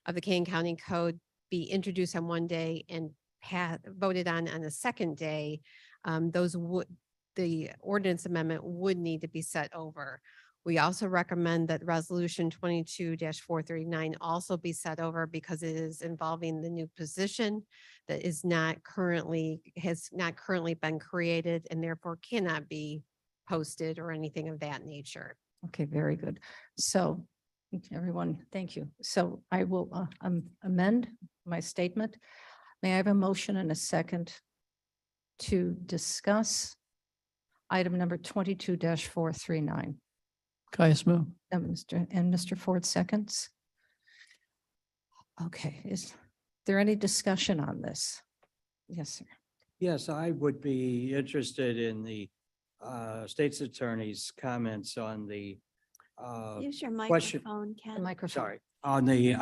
of the Kane County Code be introduced on one day and voted on a second day, the ordinance amendment would need to be set over. We also recommend that resolution 22-439 also be set over because it is involving the new position that has not currently been created and therefore cannot be posted or anything of that nature. Okay, very good. So everyone, thank you. So I will amend my statement. May I have a motion and a second to discuss item number 22-439? Caius move. Mr. Ford seconds. Okay, is there any discussion on this? Yes, sir. Yes, I would be interested in the state's attorney's comments on the Use your question. microphone, Ken. Sorry, I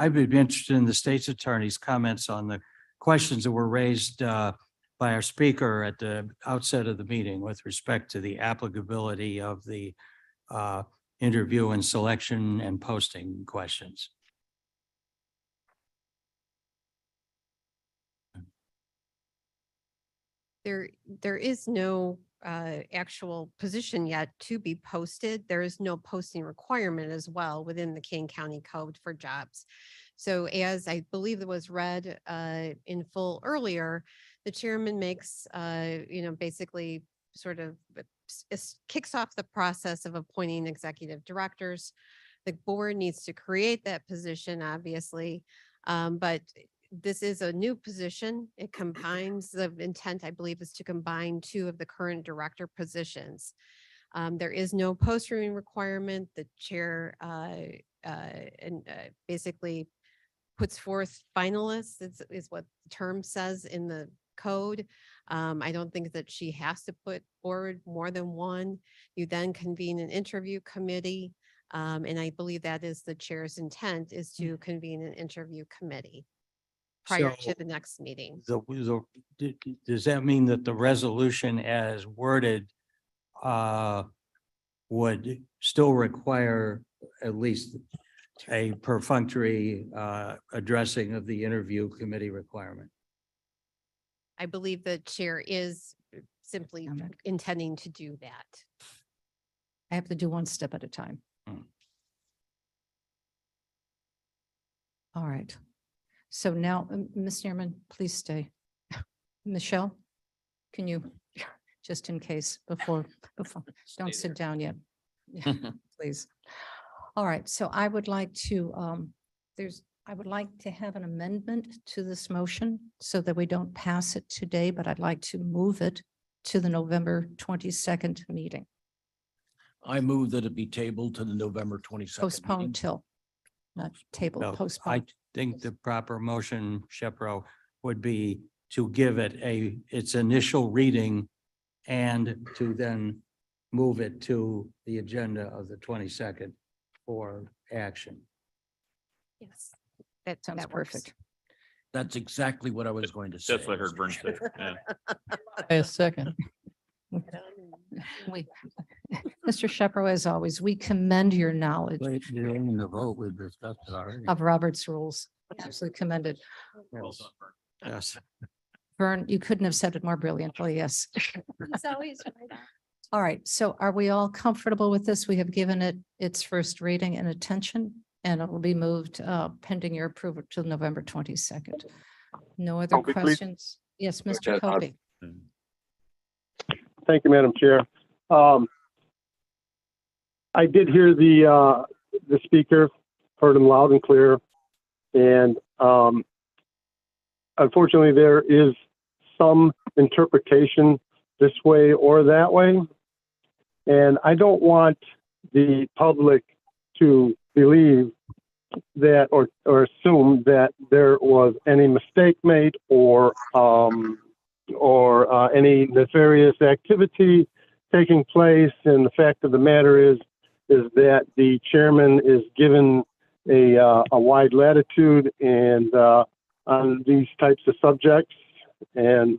would be interested in the state's attorney's comments on the questions that were raised by our speaker at the outset of the meeting with respect to the applicability of the interview and selection and posting questions. There is no actual position yet to be posted. There is no posting requirement as well within the Kane County Code for jobs. So as I believe it was read in full earlier, the chairman makes, basically sort of kicks off the process of appointing executive directors. The board needs to create that position, obviously, but this is a new position. It combines, the intent, I believe, is to combine two of the current director positions. There is no posting requirement. The chair basically puts forth finalists, is what the term says in the code. I don't think that she has to put forward more than one. You then convene an interview committee. And I believe that is the chair's intent, is to convene an interview committee prior So to the next meeting. Does that mean that the resolution as worded would still require at least a perfunctory addressing of the interview committee requirement? I believe the chair is simply intending to do that. I have to do one step at a time. All right. So now, Ms. Neerman, please stay. Michelle, can you, just in case, before, don't sit down yet. Yeah, please. All right, so I would like to, I would like to have an amendment to this motion so that we don't pass it today, but I'd like to move it to the November 22nd meeting. I move that it be tabled to the November 22nd. Postponed till, not table, No, I postponed. think the proper motion, Shepro, would be to give it its initial reading and to then move it to the agenda of the 22nd for action. Yes, that Sounds that works. perfect. That's exactly what I was going to say. That's what I heard Vern say. Yeah. A second. We, Mr. Shepro, as always, we commend your knowledge Wait, you're in the vote. We discussed it already. of Robert's rules. Absolutely commended. Yes. Vern, you couldn't have said it more brilliantly, yes. It's always right. All right, so are we all comfortable with this? We have given it its first reading and attention, and it will be moved pending your approval to November 22nd. No other Kobe, please. questions? Yes, Mr. Kobe. Thank you, Madam Chair. I did hear the speaker, heard him loud and clear, and unfortunately, there is some interpretation this way or that way, and I don't want the public to believe that or assume that there was any mistake made or any nefarious activity taking place. And the fact of the matter is, is that the chairman is given a wide latitude and on these types of subjects, and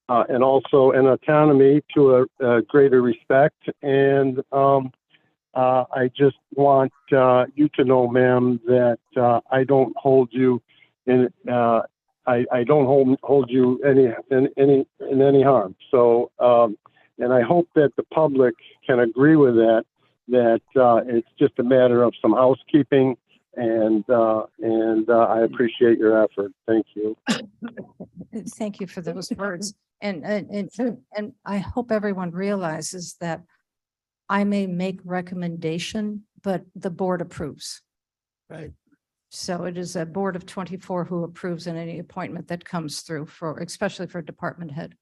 also an autonomy to a greater respect. And I just want you to know, ma'am, that I don't hold you in. I don't hold you in any harm. So, and I hope that the public can agree with that. That it's just a matter of some housekeeping, and I appreciate your effort. Thank you. Thank you for those words. And I hope everyone realizes that I may make recommendation, but the board approves. Right. So it is a board of 24 who approves in any appointment that comes through for, especially for department head.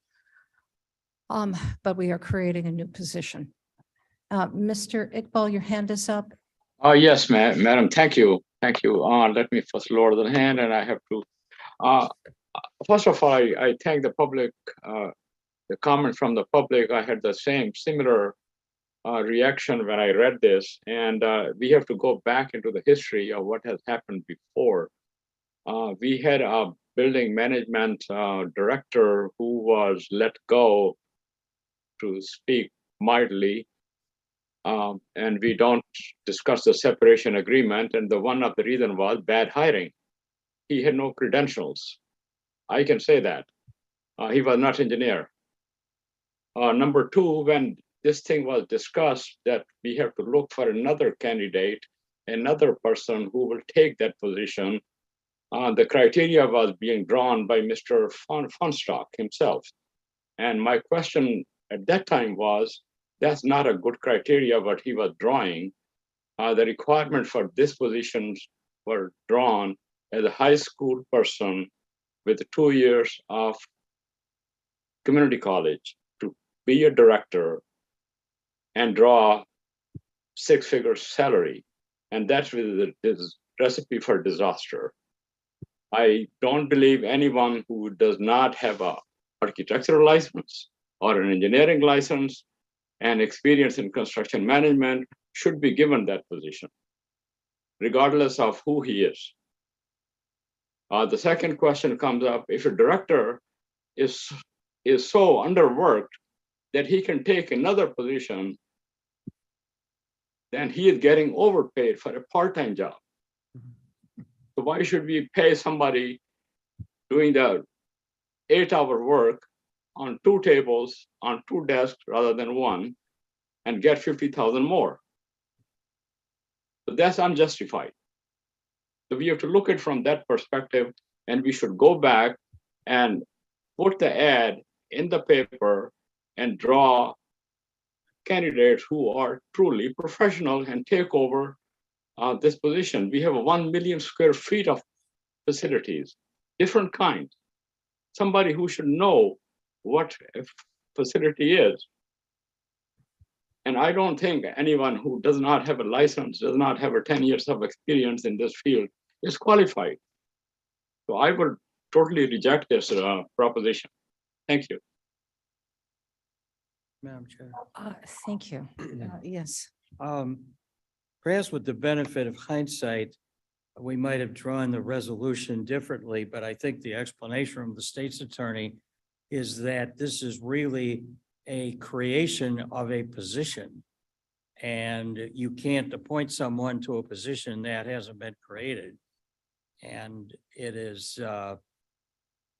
But we are creating a new position. Mr. Iqbal, your hand is up. Yes, madam, thank you. Thank you. Let me first lower the hand, and I have to, first of all, I thank the public, the comment from the public. I had the similar reaction when I read this, and we have to go back into the history of what has happened before. We had a building management director who was let go, to speak mildly, and we don't discuss the separation agreement. And the one of the reason was bad hiring. He had no credentials. I can say that. He was not engineer. Number two, when this thing was discussed, that we have to look for another candidate, another person who will take that position, the criteria was being drawn by Mr. Funstock himself. And my question at that time was, that's not a good criteria what he was drawing. The requirement for this positions were drawn as a high school person with 2 years of community college to be a director and draw 6-figure salary. And that's really the recipe for disaster. I don't believe anyone who does not have a architectural license or an engineering license and experience in construction management should be given that position, regardless of who he is. The second question comes up, if a director is so underworked that he can take another position, then he is getting overpaid for a part-time job. So why should we pay somebody doing the 8-hour work on 2 tables, on 2 desks rather than 1, and get 50,000 more? So that's unjustified. So we have to look at it from that perspective, and we should go back and put the ad in the paper and draw candidates who are truly professional and take over this position. We have 1 million square feet of facilities, different kinds. Somebody who should know what a facility is. And I don't think anyone who does not have a license, does not have a 10 years of experience in this field is qualified. So I would totally reject this proposition. Thank you. Madam Chair. Thank you. Yes. Perhaps with the benefit of hindsight, we might have drawn the resolution differently, but I think the explanation from the state's attorney is that this is really a creation of a position. And you can't appoint someone to a position that hasn't been created. And it is,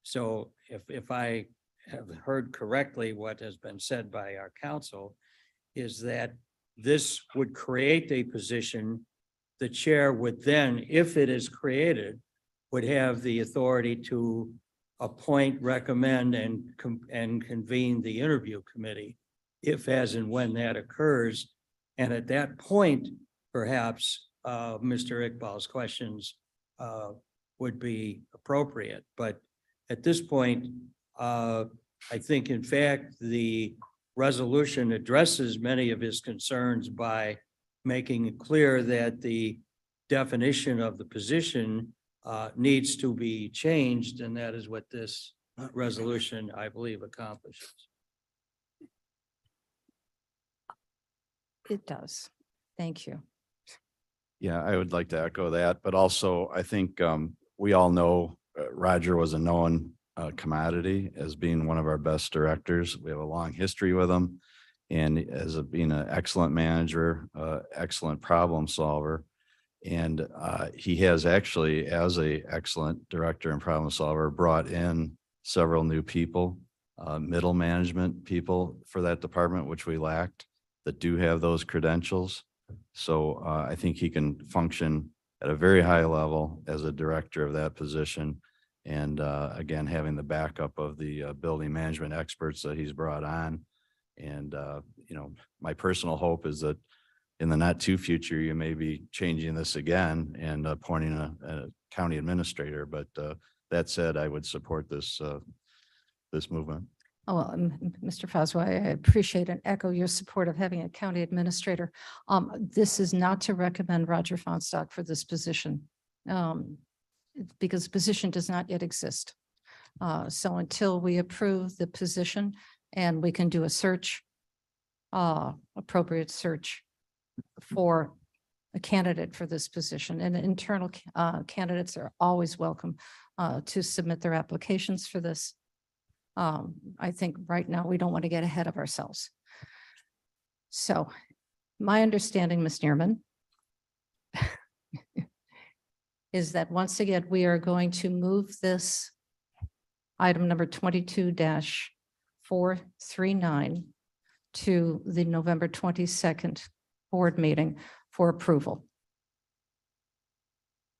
so if I have heard correctly, what has been said by our counsel is that this would create a position. The chair would then, if it is created, would have the authority to appoint, recommend, and convene the interview committee, if, as, and when that occurs. And at that point, perhaps Mr. Iqbal's questions would be appropriate. But at this point, I think, in fact, the resolution addresses many of his concerns by making it clear that the definition of the position needs to be changed, and that is what this resolution, I believe, accomplishes. It does. Thank you. Yeah, I would like to echo that, but also I think we all know Roger was a known commodity as being one of our best directors. We have a long history with him. And as being an excellent manager, excellent problem solver. And he has actually, as a excellent director and problem solver, brought in several new people, middle management people for that department, which we lacked, that do have those credentials. So I think he can function at a very high level as a director of that position. And again, having the backup of the building management experts that he's brought on. And my personal hope is that in the not too future, you may be changing this again and appointing a county administrator. But that said, I would support this movement. Oh, well, Mr. Fosway, I appreciate and echo your support of having a county administrator. This is not to recommend Roger Fonstock for this position, because the position does not yet exist. So until we approve the position and we can do a search, appropriate search for a candidate for this position, and internal candidates are always welcome to submit their applications for this. I think right now we don't want to get ahead of ourselves. So my understanding, Ms. Neerman, is that once again, we are going to move this item number 22-439 to the November 22nd board meeting for approval.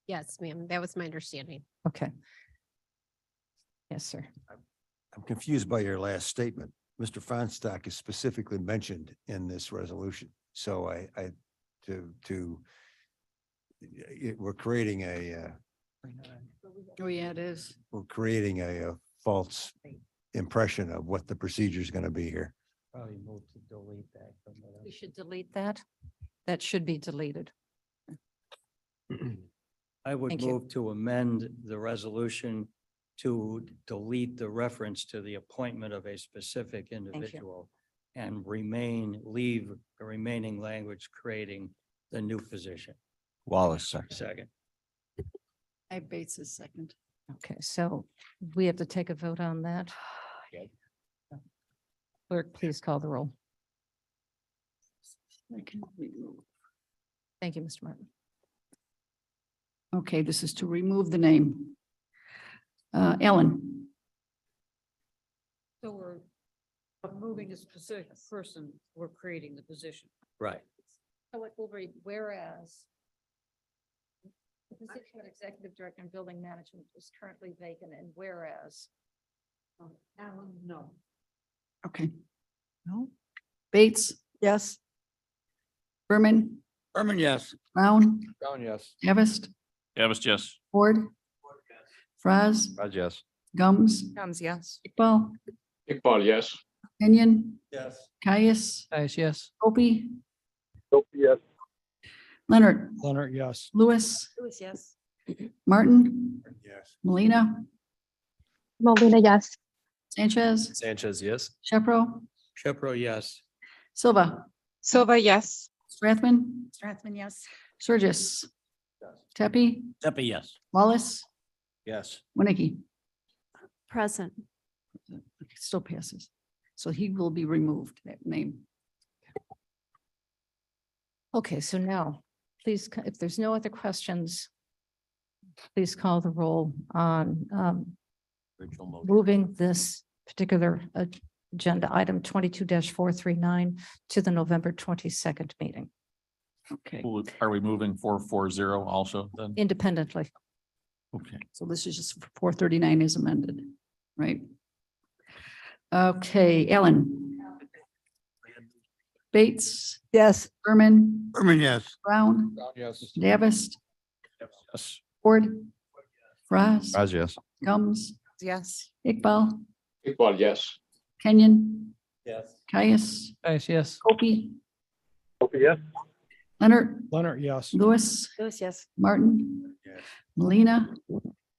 Yes, ma'am. That was my understanding. Okay. Yes, sir. I'm confused by your last statement. Mr. Fonstock is specifically mentioned in this resolution. So we're creating Oh, yeah, it is. a false impression of what the procedure is going to be here. Probably move to delete that from We should delete that. That should be deleted. I would Thank you. move to amend the resolution to delete the reference to the appointment of a specific individual and leave the remaining language creating the new position. Wallace, second. Second. I Bates is second. Okay, so we have to take a vote on that. Clerk, please call the roll. I can remove. Thank you, Mr. Martin. Okay, this is to remove the name. Ellen, So we're moving a specific person, we're creating the position. Right. So it will read, whereas the position of executive director and building management is currently vacant, and whereas Alan, no. okay. No. Bates, Yes. Berman, Berman, yes. Brown, Brown, yes. Havist, Davis, yes. Ford, Fraz, Yes. Gums, Yes. Iqbal, Iqbal, yes. Kenyon, Yes. Caius, Yes. Opie, Yes. Leonard, Leonard, yes. Lewis, Lewis, yes. Martin, Yes. Molina, Molina, yes. Sanchez, Sanchez, yes. Shepro, Shepro, yes. Silva, Silva, yes. Strathman, Strathman, yes. Surgis, Tepe, Tepe, yes. Wallace, Yes. Winnicki. Present. Still passes. So he will be removed, that name. okay, so now, please, if there's no other questions, please call the roll on Original motion. moving this particular agenda item 22-439 to the November 22nd meeting Okay, Are we moving 440 also then? independently. Okay. so this is just 439 is amended, right? Okay, Ellen. Bates, Yes. Berman, Berman, yes. Brown, Yes. Davis, Yes. Ford, Fraz, Yes. Gums, Yes. Iqbal, Iqbal, yes. Kenyon, Yes. Caius, Yes. Opie, Yes. Leonard, Leonard, yes. Lewis, Lewis, yes. Martin, Molina,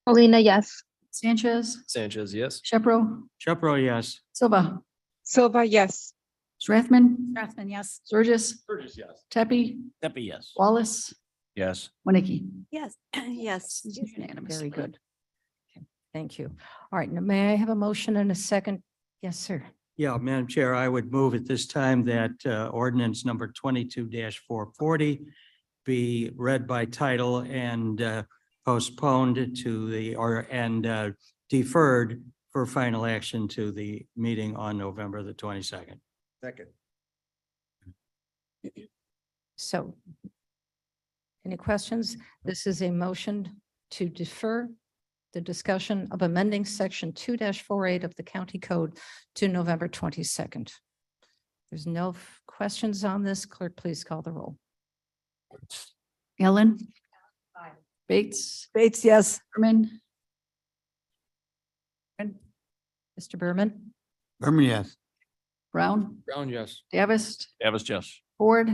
Molina, yes. Sanchez, Sanchez, yes. Shepro, Shepro, yes. Silva, Silva, yes. Strathman, Strathman, yes. Surges, Burgess, yes. Tepe, Tepe, yes. Wallace, Yes. Winnicke. Yes, yes. Unanimous. Very good. Okay, thank you. All right, now may I have a motion and a second? Yes, sir. Yeah, Madam Chair, I would move at this time that ordinance number 22-440 be read by title and postponed to and deferred for final action to the meeting on November the 22nd. Second. So any questions? This is a motion to defer the discussion of amending section 2-48 of the county code to November 22nd. There's no questions on this. Clerk, please call the roll. Ellen. Bates, Bates, yes. Berman, Mr. Berman? Berman, yes. Brown, Brown, yes. Davis, Davis, yes. Ford,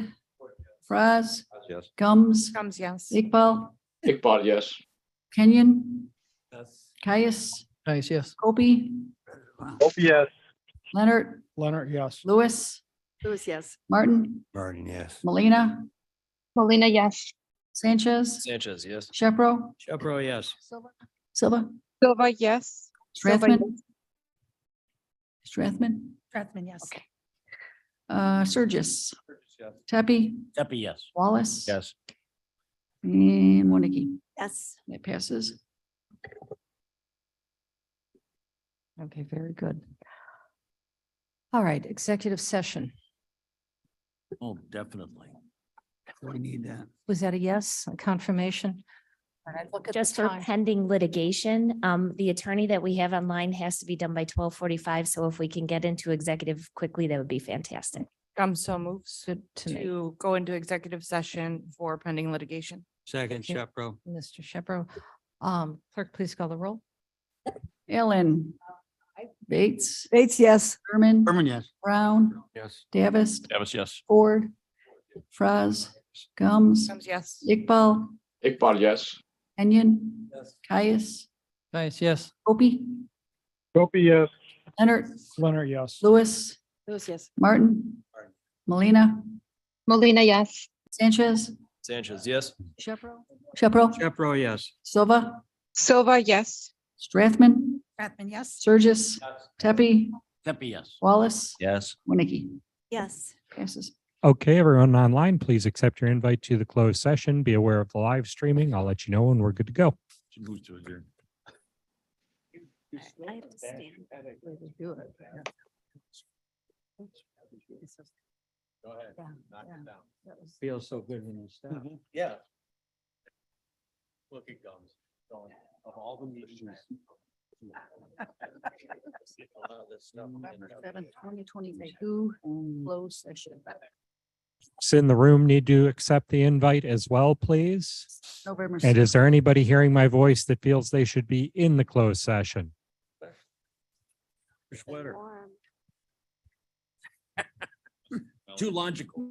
Fraz, Yes. Gums, Comes, yes. Iqbal, Iqbal, yes. Kenyon, Yes. Caius, Nice, yes. Kobe, Yes. Leonard, Leonard, yes. Lewis, Lewis, yes. Martin, Martin, yes. Melina, Molina, yes. Sanchez, yes. Shepro, Shepro, yes. Silva, Silva, yes. Strathman. Strathman, Strathman, yes. Okay. Surges, Yes. Tepe, Tepe, yes. Wallace. Yes. And Winnicke. Yes. That passes. Okay, very good. All right, executive session. Oh, definitely. We need that. Was that a yes, a confirmation? All right, look at the Just for time. pending litigation, the attorney that we have online has to be done by 12:45. So if we can get into executive quickly, that would be fantastic. So moves Good to me. to go into executive session for pending litigation. Second, Okay. Shepro. Mr. Shepro. Clerk, please call the roll. Ellen. Bates, Bates, yes. Berman, Berman, yes. Brown, Yes. Davis, Davis, yes. Ford, Fraz, Gums, Comes, yes. Iqbal, Iqbal, yes. Kenyon, Yes. Caius, Nice, yes. Kobe, Kobe, yes. Leonard, Leonard, yes. Lewis, Lewis, yes. Martin, Melina, Molina, yes. Sanchez, Sanchez, yes. Shepro, Shepro, yes. Silva, Silva, yes. Strathman, Strathman, yes. Surges, Tepe, Tepe, yes. Wallace, Yes. Winnicke. Yes. Passes. Okay, everyone online, please accept your invite to the closed session. Be aware of the live streaming. I'll let you know when we're good to go. Move to adjourn. I have to stand. Go ahead. Knock it down. Feels so good when you stop. Yeah. Look at Gums. Going, of all the meetings. A lot of this stuff. 2022, closed session. Those in the room need to accept the invite as well, please. November. And is there anybody hearing my voice that feels they should be in the closed session? Your sweater. Warm. Too logical.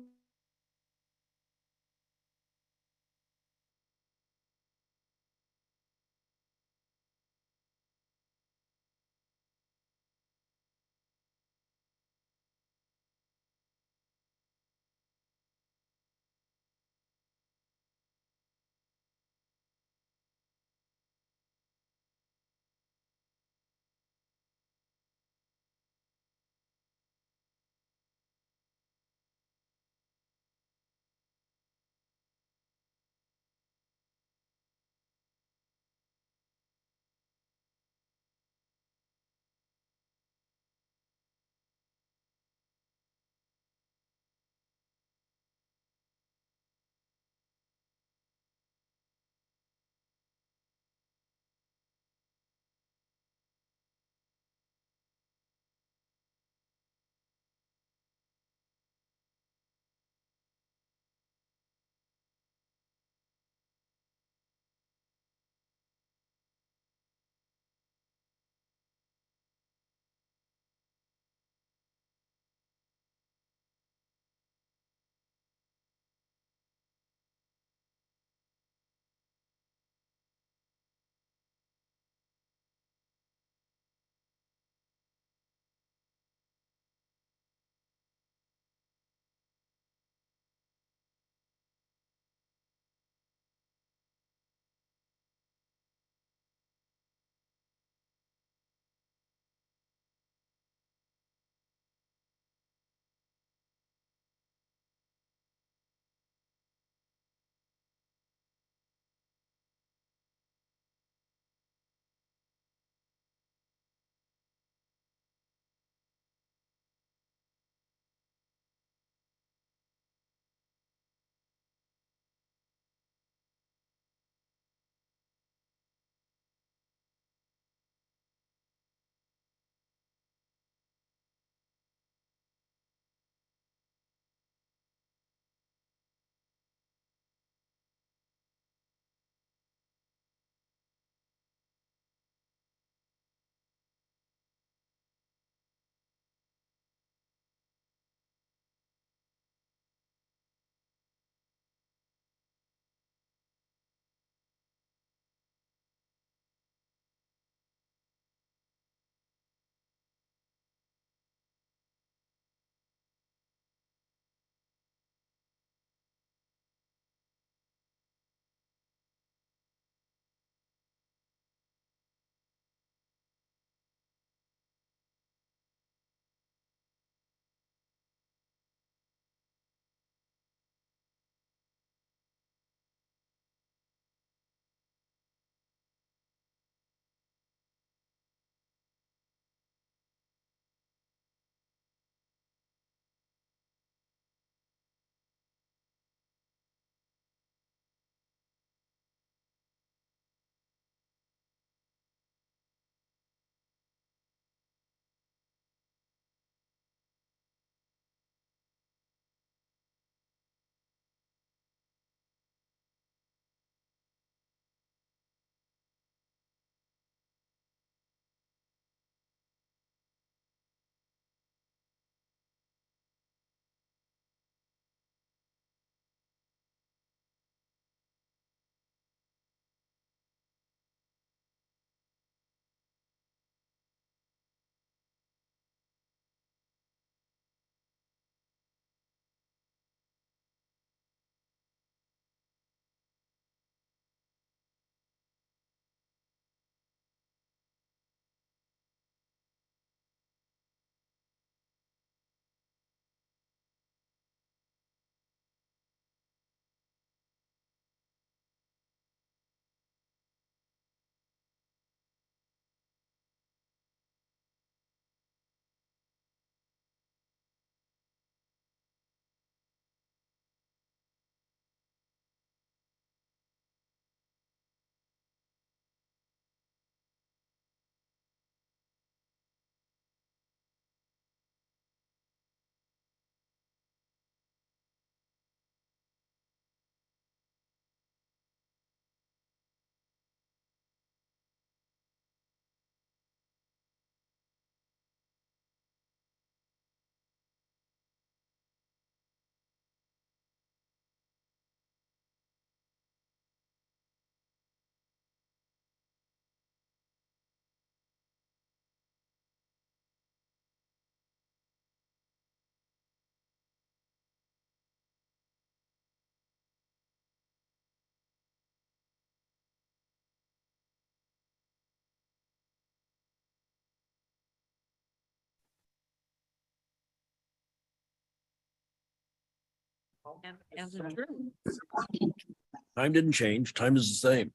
Time didn't change. Time is the same.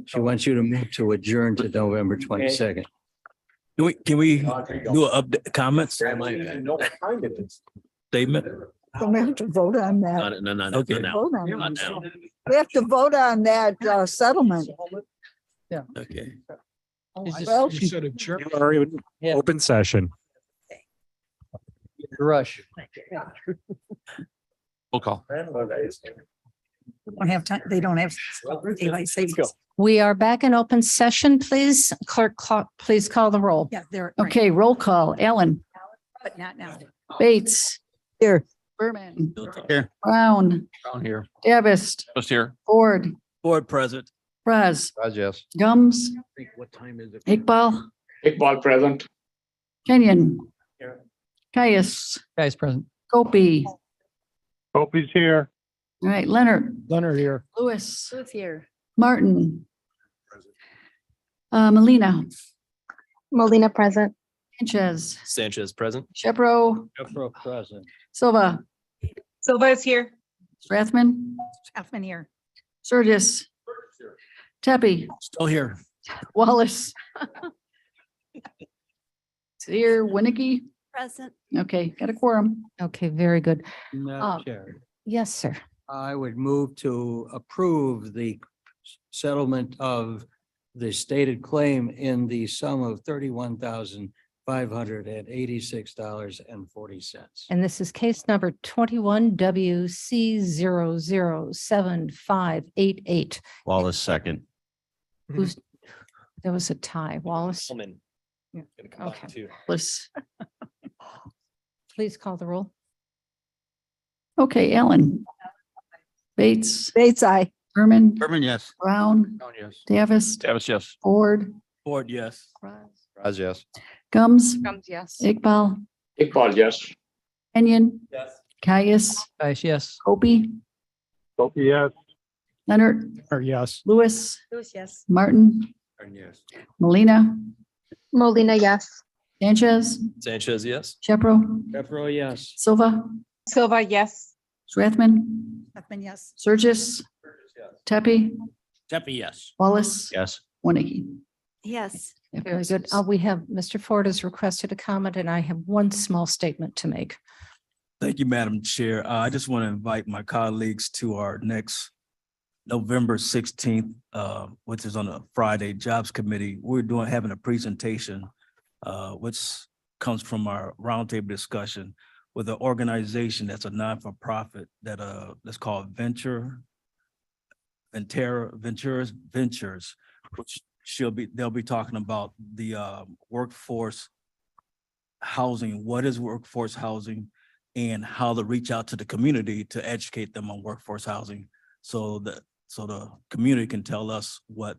She wants you to move to adjourn to November 22nd. Can we do an update, comments? Statement? Don't we have to vote on that? No, okay. Vote on Not it. now. We have to vote on that settlement. Okay. Well, You said adjourn. You are in open session. Rush. Roll call. Don't have time, they don't have daylight savings. We are back in open session, please. Clerk, please call the roll. Yeah, they're. right. Okay, roll call. Allen, But not now. Bates, Here. Berman, Here. Brown, Down here. Davis, Just here. Ford, Board present. Raz, Yes. Gums, What time is it? Iqbal, Iqbal present. Kenyon, Caius, Guys present. Gopi. All Hope he's here. right, Leonard, Leonard here. Lewis, Here. Martin. Melina, Molina present. Sanchez, Sanchez present. Shepro, Jeffro present. Silva, Silva is here. Strathman, Halfman here. Surgis, Tepe, Still here. Wallace. Here, Winnicky. Present. Okay, got a quorum. Okay, very good. Madam Chair, Yes, sir. I would move to approve the settlement of the stated claim in the sum of $31,586.40. And this is case number 21 WC 007588. Wallace second. Who's, there was a tie. Wallace, Coleman. Yeah. Gonna come back Okay. too. Let's, please call the roll. okay, Allen. Bates, Bates, aye. Berman, Berman, yes. Brown, Yes. Davis, Davis, yes. Ford, Board, yes. Raz, yes. Gums, Gums, yes. Iqbal, Iqbal, yes. Kenyon, Yes. Caius, Guys, yes. Gopi, Hope yes. Leonard, Or yes. Lewis, Lewis, yes. Martin, Yes. Melina, Molina, yes. Sanchez, Sanchez, yes. Shepro, Jeffro, yes. Silva, Silva, yes. Strathman, Halfman, yes. Surgis, Tepe, Tepe, yes. Wallace, Yes. Winnicky. Yes. Very good. We have, Mr. Ford has requested a comment and I have one small statement to make. Thank you, Madam Chair. I just want to invite my colleagues to our next November 16th, which is on a Friday, Jobs Committee. We're having a presentation, which comes from our roundtable discussion with an organization that's a non-for-profit that's called Ventures, which they'll be talking about the workforce housing, what is workforce housing, and how to reach out to the community to educate them on workforce housing. So the community can tell us what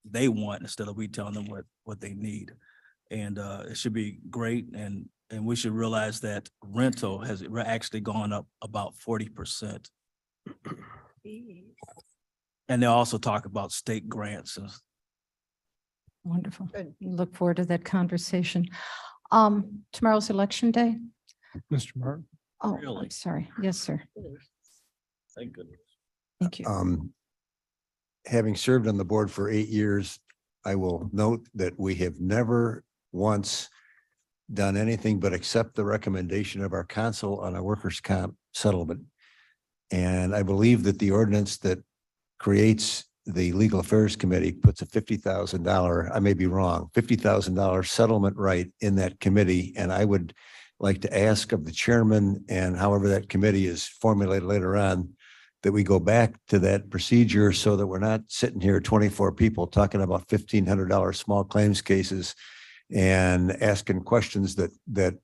they want instead of we telling them what they need. And it should be great. And we should realize that rental has actually gone up about 40%. And they'll also talk about state grants. Wonderful. Look forward to that conversation. Tomorrow's election day. Mr. Martin. Oh, Really? I'm sorry. Yes, sir. Thank goodness. Thank you. Having served on the board for 8 years, I will note that we have never once done anything but accept the recommendation of our council on a workers' comp settlement. And I believe that the ordinance that creates the Legal Affairs Committee puts a $50,000, I may be wrong, $50,000 settlement right in that committee. And I would like to ask of the chairman, and however that committee is formulated later on, that we go back to that procedure so that we're not sitting here, 24 people talking about $1,500 small claims cases and asking questions that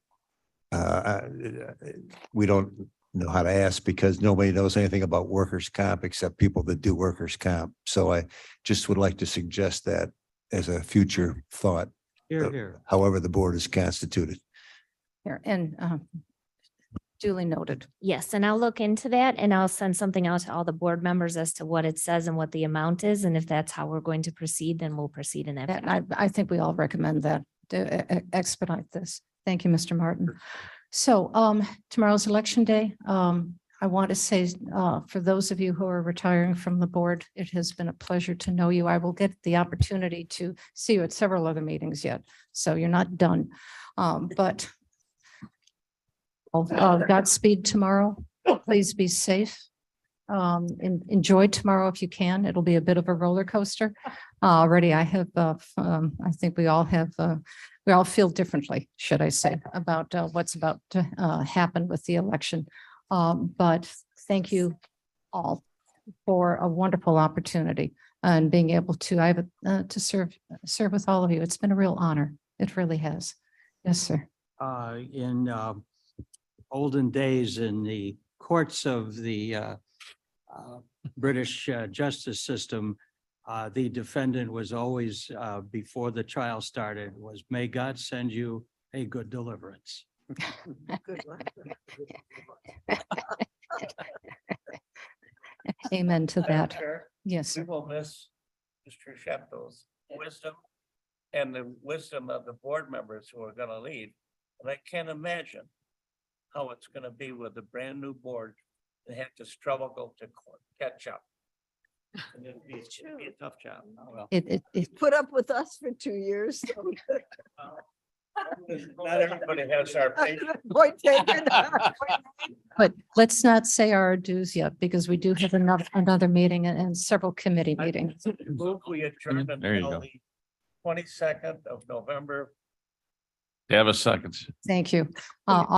we don't know how to ask because nobody knows anything about workers' comp except people that do workers' comp. So I just would like to suggest that as a future thought, Here, here. however the board is constituted. Here, and duly noted. Yes, and I'll look into that and I'll send something out to all the board members as to what it says and what the amount is. And if that's how we're going to proceed, then we'll proceed in that. That, fashion. I think we all recommend that to expedite this. Thank you, Mr. Martin. So tomorrow's election day. I want to say, for those of you who are retiring from the board, it has been a pleasure to know you. I will get the opportunity to see you at several other meetings yet, so you're not done. But Godspeed tomorrow. Please be safe. Enjoy tomorrow if you can. It'll be a bit of a roller coaster. Already I have, I think we all have, we all feel differently, should I say, about what's about to happen with the election. But thank you all for a wonderful opportunity and being able to, to serve with all of you. It's been a real honor. It really has. Yes, sir. In olden days in the courts of the British justice system, the defendant was always, before the trial started, was, "May God send you a good deliverance." Good one. Amen to that. Chair, Yes, we sir. will miss Mr. Shepto's wisdom and the wisdom of the board members who are gonna lead. And I can't imagine how it's gonna be with a brand new board and have to struggle to catch up. And it'd be a tough job. It Put up with us for 2 years. so- Not everybody has our patience. Point taken. But let's not say our adieus yet, because we do have another meeting and several committee meetings. Move we adjourn There you until go. the 22nd of November. Have a second. Thank you.